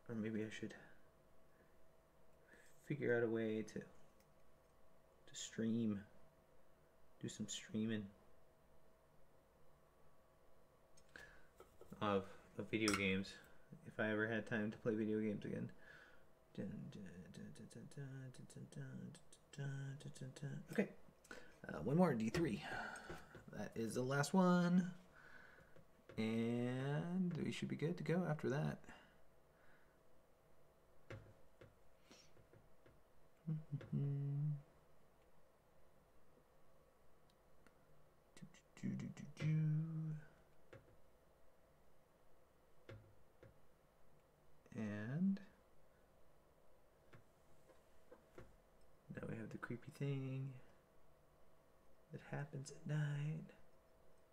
go. Or maybe I should figure out a way to stream, do some streaming of video games if I ever had time to play video games again. Okay, one more D3. That is the last one, and we should be good to go after that. And now we have the creepy thing that happens at night.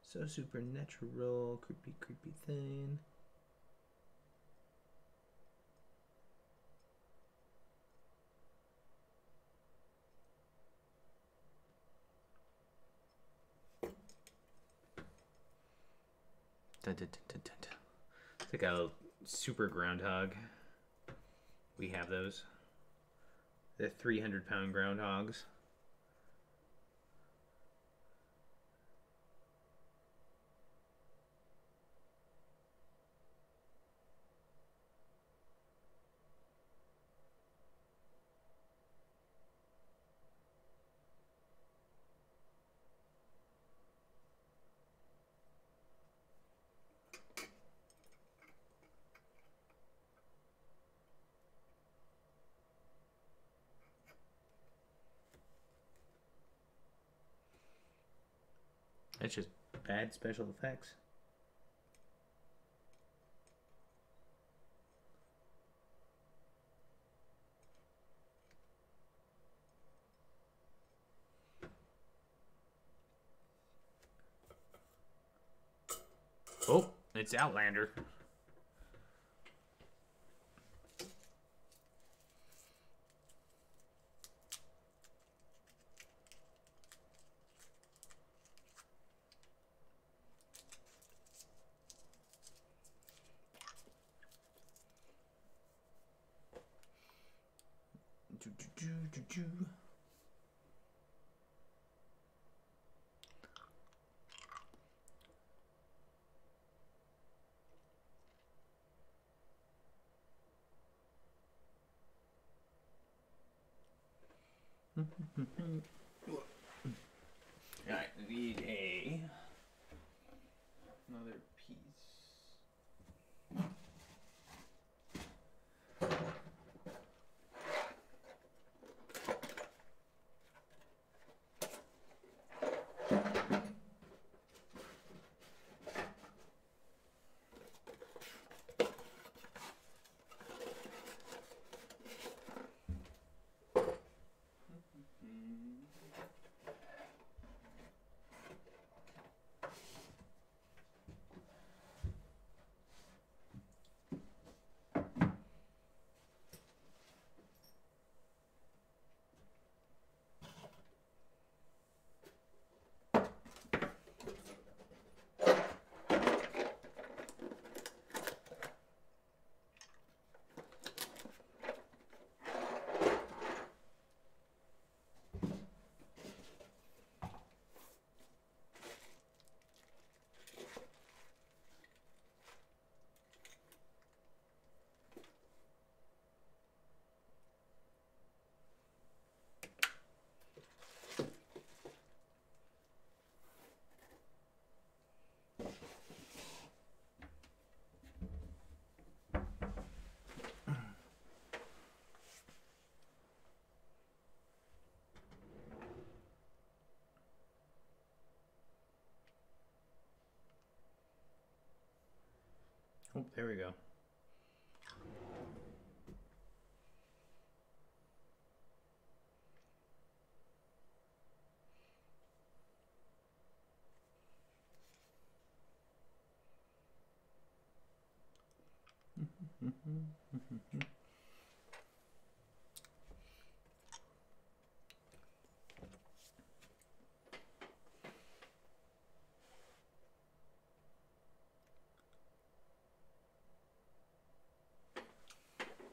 So supernatural, creepy, creepy thing. Dun, dun, dun, dun, dun. It's like a super groundhog. We have those. They're 300-pound groundhogs. That's just bad special effects. Oh, it's Outlander. Alright, I need another piece. Oh, there we go.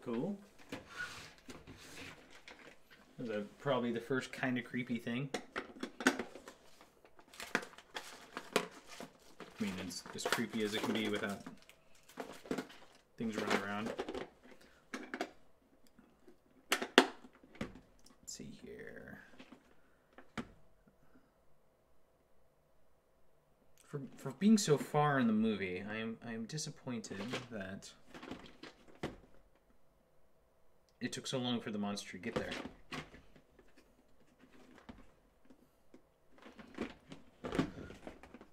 cool. Probably the first kind of creepy thing. I mean, it's as creepy as it can be without things running around. Let's see here. For being so far in the movie, I am disappointed that it took so long for the monster to get there.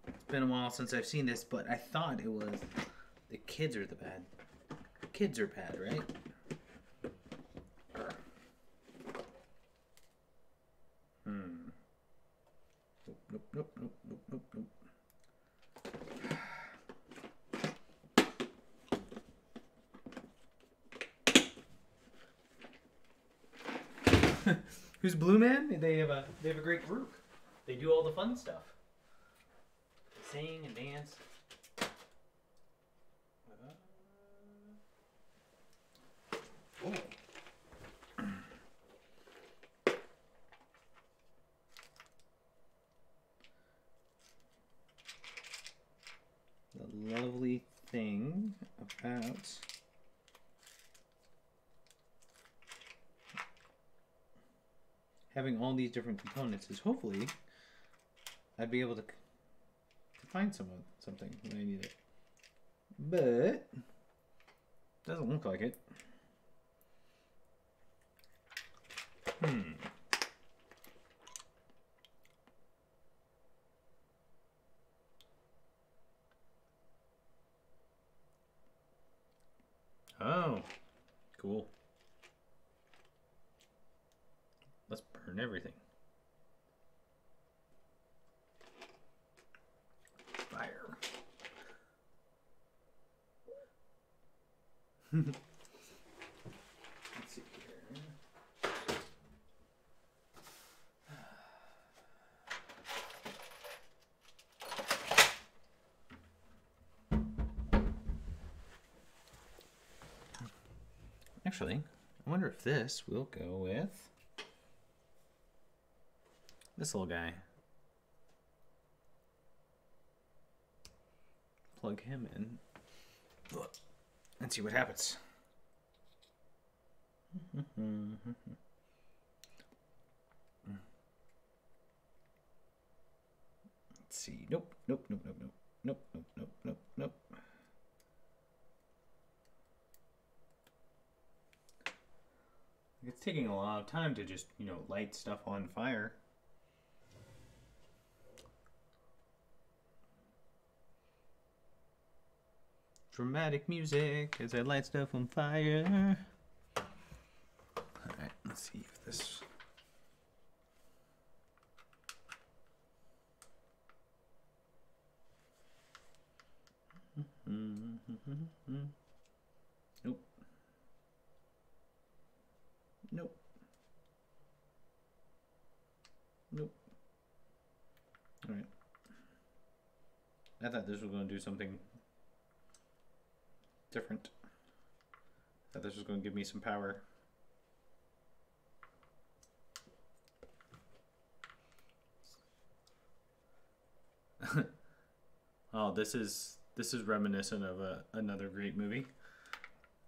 It's been a while since I've seen this, but I thought it was the kids are the bad. The kids are bad, right? Nope. Who's Blue Man? They have a great group. They do all the fun stuff. They sing and dance. Oh. The lovely thing about having all these different components is hopefully I'd be able to find something when I need it. But doesn't look like it. Oh, cool. Let's burn everything. Fire. Let's see here. Actually, I wonder if this will go with this little guy. Plug him in and see what happens. Let's see. Nope. It's taking a lot of time to just, light stuff on fire. Dramatic music as I light stuff on fire. Alright, let's see if this... Nope. Alright. I thought this was going to do something different. I thought this was going to give me some power. Oh, this is reminiscent of another great movie.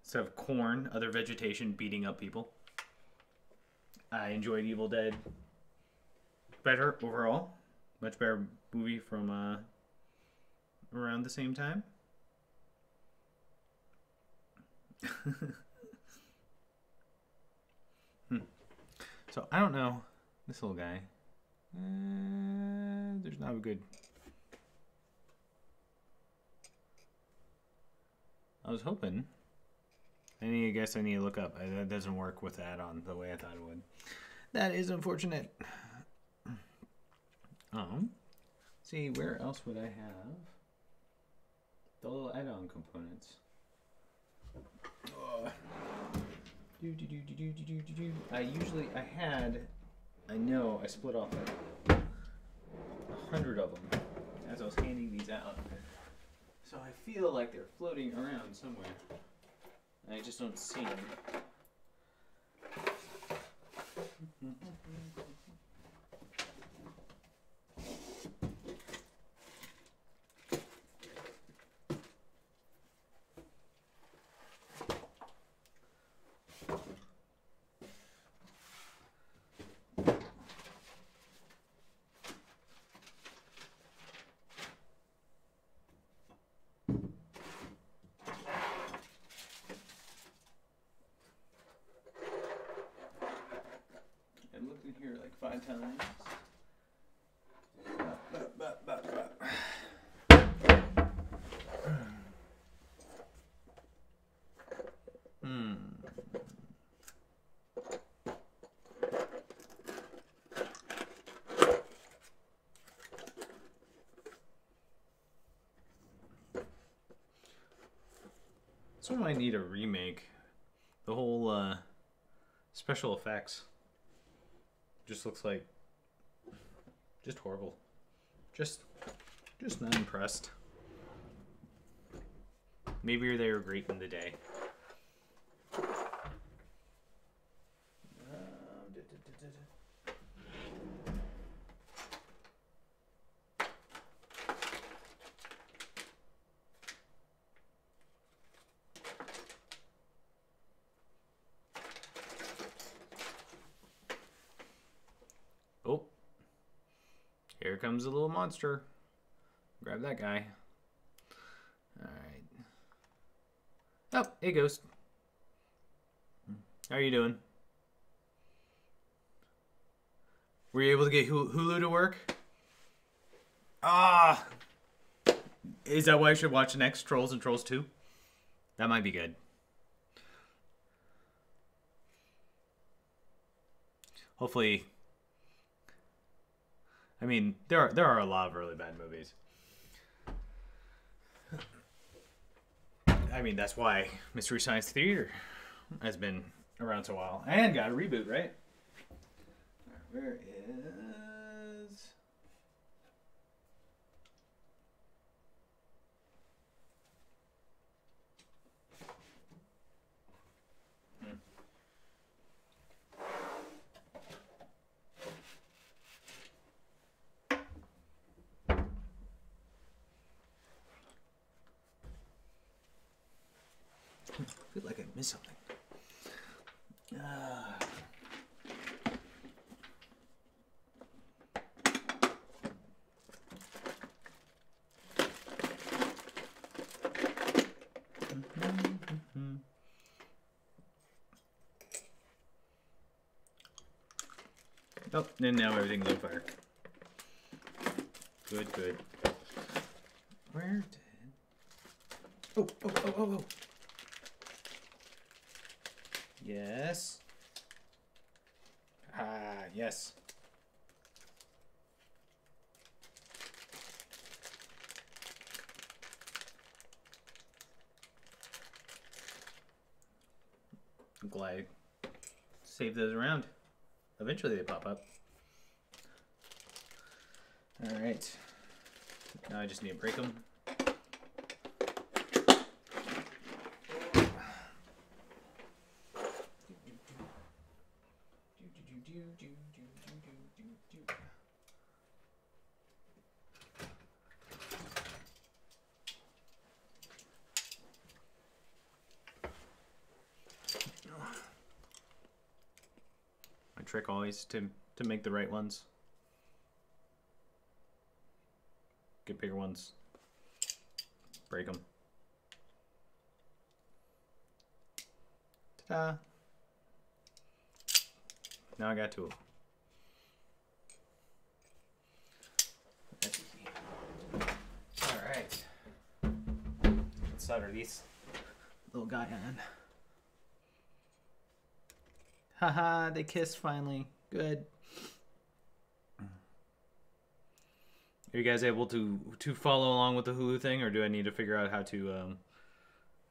Instead of corn, other vegetation beating up people. I enjoyed Evil Dead better overall. Much better movie from around the same time. So I don't know this little guy. There's not a good. I was hoping. I guess I need to look up. That doesn't work with that on the way I thought it would. That is unfortunate. See, where else would I have the little add-on components? I split off 100 of them as I was handing these out. So I feel like they're floating around somewhere. I just don't see them. Here like 5 times. This one might need a remake. The whole special effects just looks like just horrible. Just not impressed. Maybe they were great in the day. Oh, here comes a little monster. Grab that guy. All right. Oh, hey, Ghost. How are you doing? Were you able to get Hulu to work? Ah! Is that why I should watch next? Trolls and Trolls 2? That might be good. Hopefully. I mean, there are a lot of really bad movies. I mean, that's why Mystery Science Theater has been around so a while. And got a reboot, right? Where is... I feel like I missed something. Oh, and now everything's on fire. Good, good. Where did... Oh. Yes. Ah, yes. I'm glad I saved those around. Eventually they pop up. All right. Now I just need to break them. My trick always to make the right ones. Get bigger ones. Break them. Ta-da! Now I got two. That's easy. Alright. Let's solder these little guy on. Haha, they kissed finally. Good. Are you guys able to follow along with the Hulu thing, or do I need to figure out how to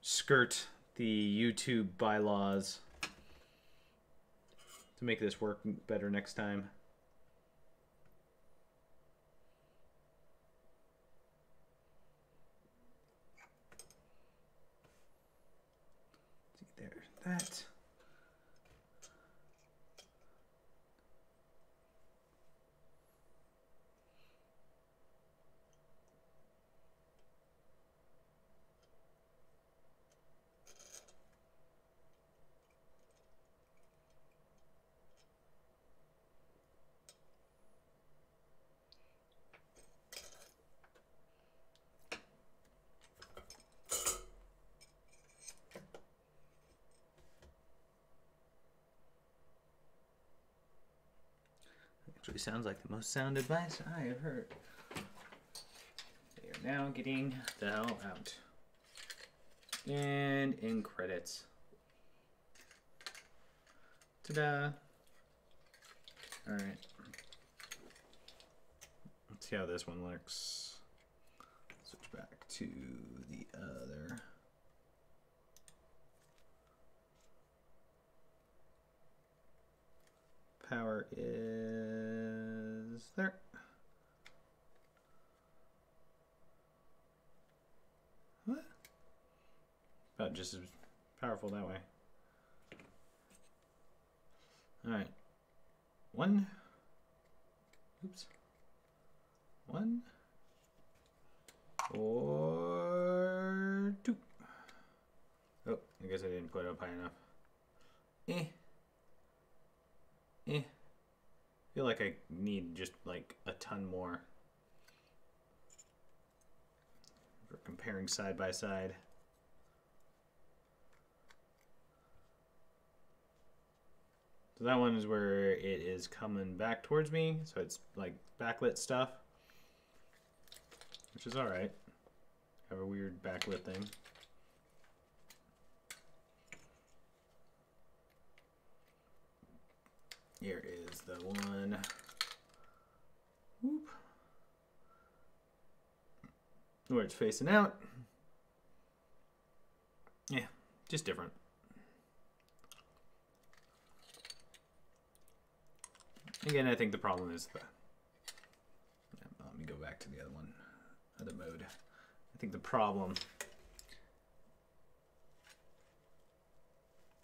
skirt the YouTube bylaws to make this work better next time? that. Actually sounds like the most sound advice I have heard. They are now getting the hell out. And in credits. Ta-da! Alright. Let's see how this one looks. Switch back to the other. Power is there. What? About just as powerful that way. Alright. One. Oops. One. Or two. Oh, I guess I didn't put it up high enough. I feel like I need just like a ton more for comparing side by side. So that one is where it is coming back towards me, so it's like backlit stuff, which is alright. Have a weird backlit thing. Here is the one. Whoop. Where it's facing out. Yeah, just different. Again, I think the problem is the... Let me go back to the other one, other mode. I think the problem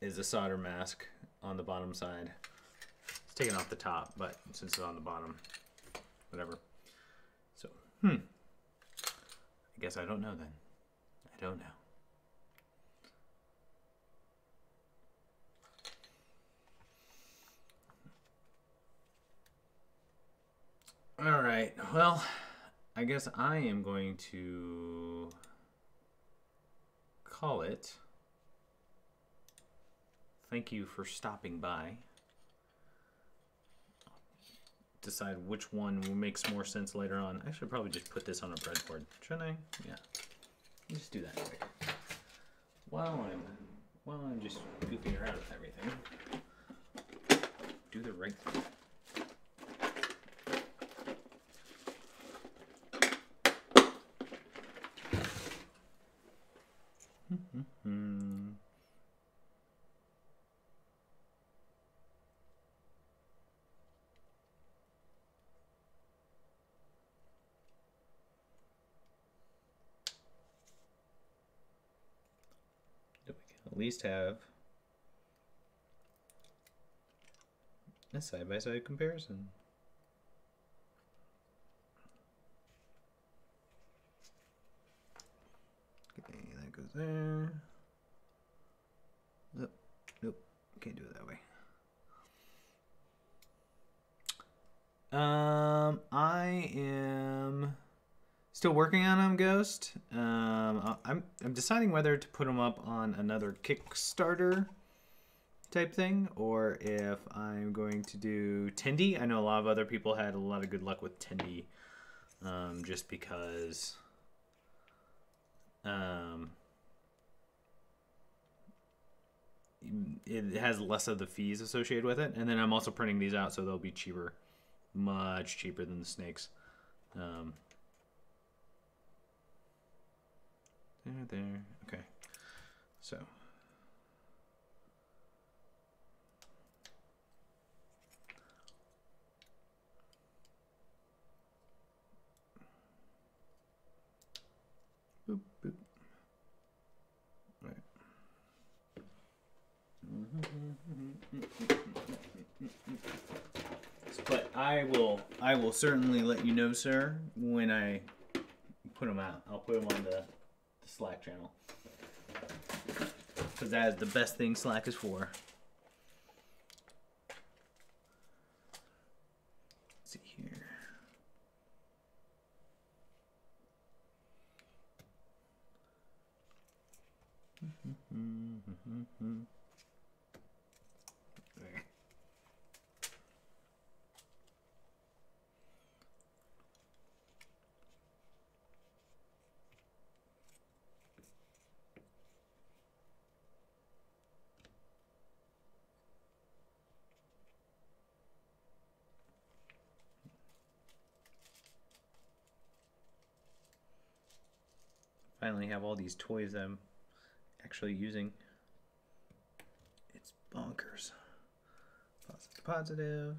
is the solder mask on the bottom side. It's taken off the top, but since it's on the bottom, whatever. So, I guess I don't know then. I don't know. All right, well, I guess I am going to call it. Thank you for stopping by. Decide which one makes more sense later on. I should probably just put this on a breadboard, shouldn't I? Yeah. Just do that quick. While I'm just goofing around with everything. Do the right thing. At least have a side-by-side comparison. Okay, that goes there. Nope, nope, can't do it that way. I am still working on them, Ghost. I'm deciding whether to put them up on another Kickstarter type thing, or if I'm going to do Tendy. I know a lot of other people had a lot of good luck with Tendy, just because it has less of the fees associated with it, and then I'm also printing these out, so they'll be cheaper, much cheaper than the snakes. There. Okay. So. Boop, boop. Right. But I will certainly let you know, sir, when I put them out. I'll put them on the Slack channel. Because that is the best thing Slack is for. Let's see here. There. Finally have all these toys I'm actually using. It's bonkers. Positive, positive.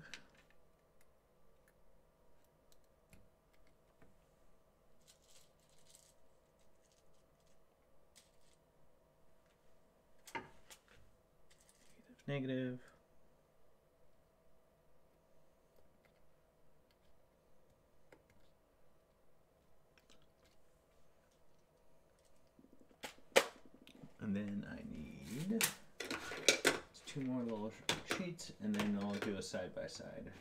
Negative, negative. And then I need 2 more little sheets, and then I'll do a side by side.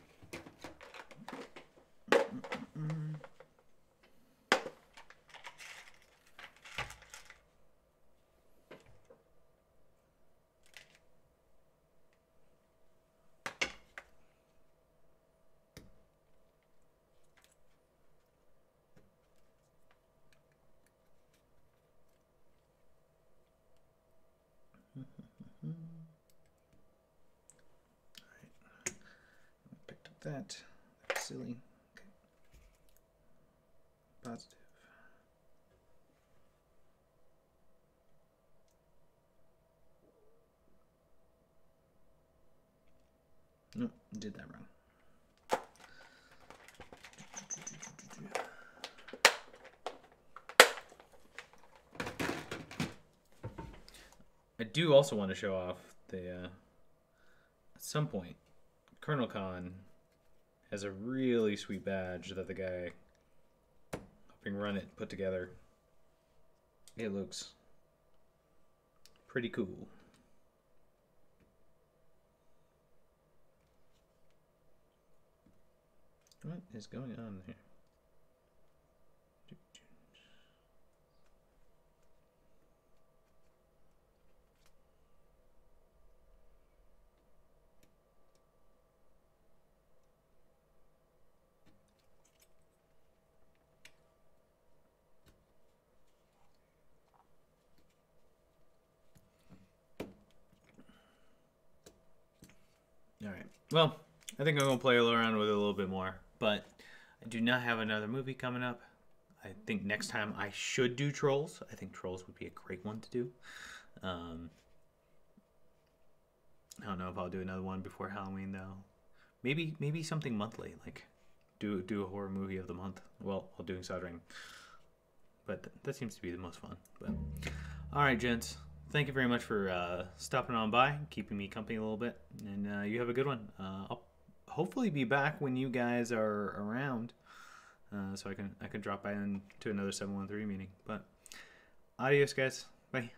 Picked up that. That's silly. Okay. Positive. Nope, did that wrong. I do also want to show off the, at some point, Colonel Khan has a really sweet badge that the guy helping run it put together. It looks pretty cool. What is going on here? All right. Well, I think I'm going to play around with it a little bit more, but I do not have another movie coming up. I think next time I should do Trolls. I think Trolls would be a great one to do. I don't know if I'll do another one before Halloween though. Maybe something monthly, like do a horror movie of the month. Well, while doing Soldering. But that seems to be the most fun. But all right, gents. Thank you very much for stopping on by, keeping me company a little bit, and you have a good one. I'll hopefully be back when you guys are around, so I can drop by into another 713 meeting. But adios, guys. Bye.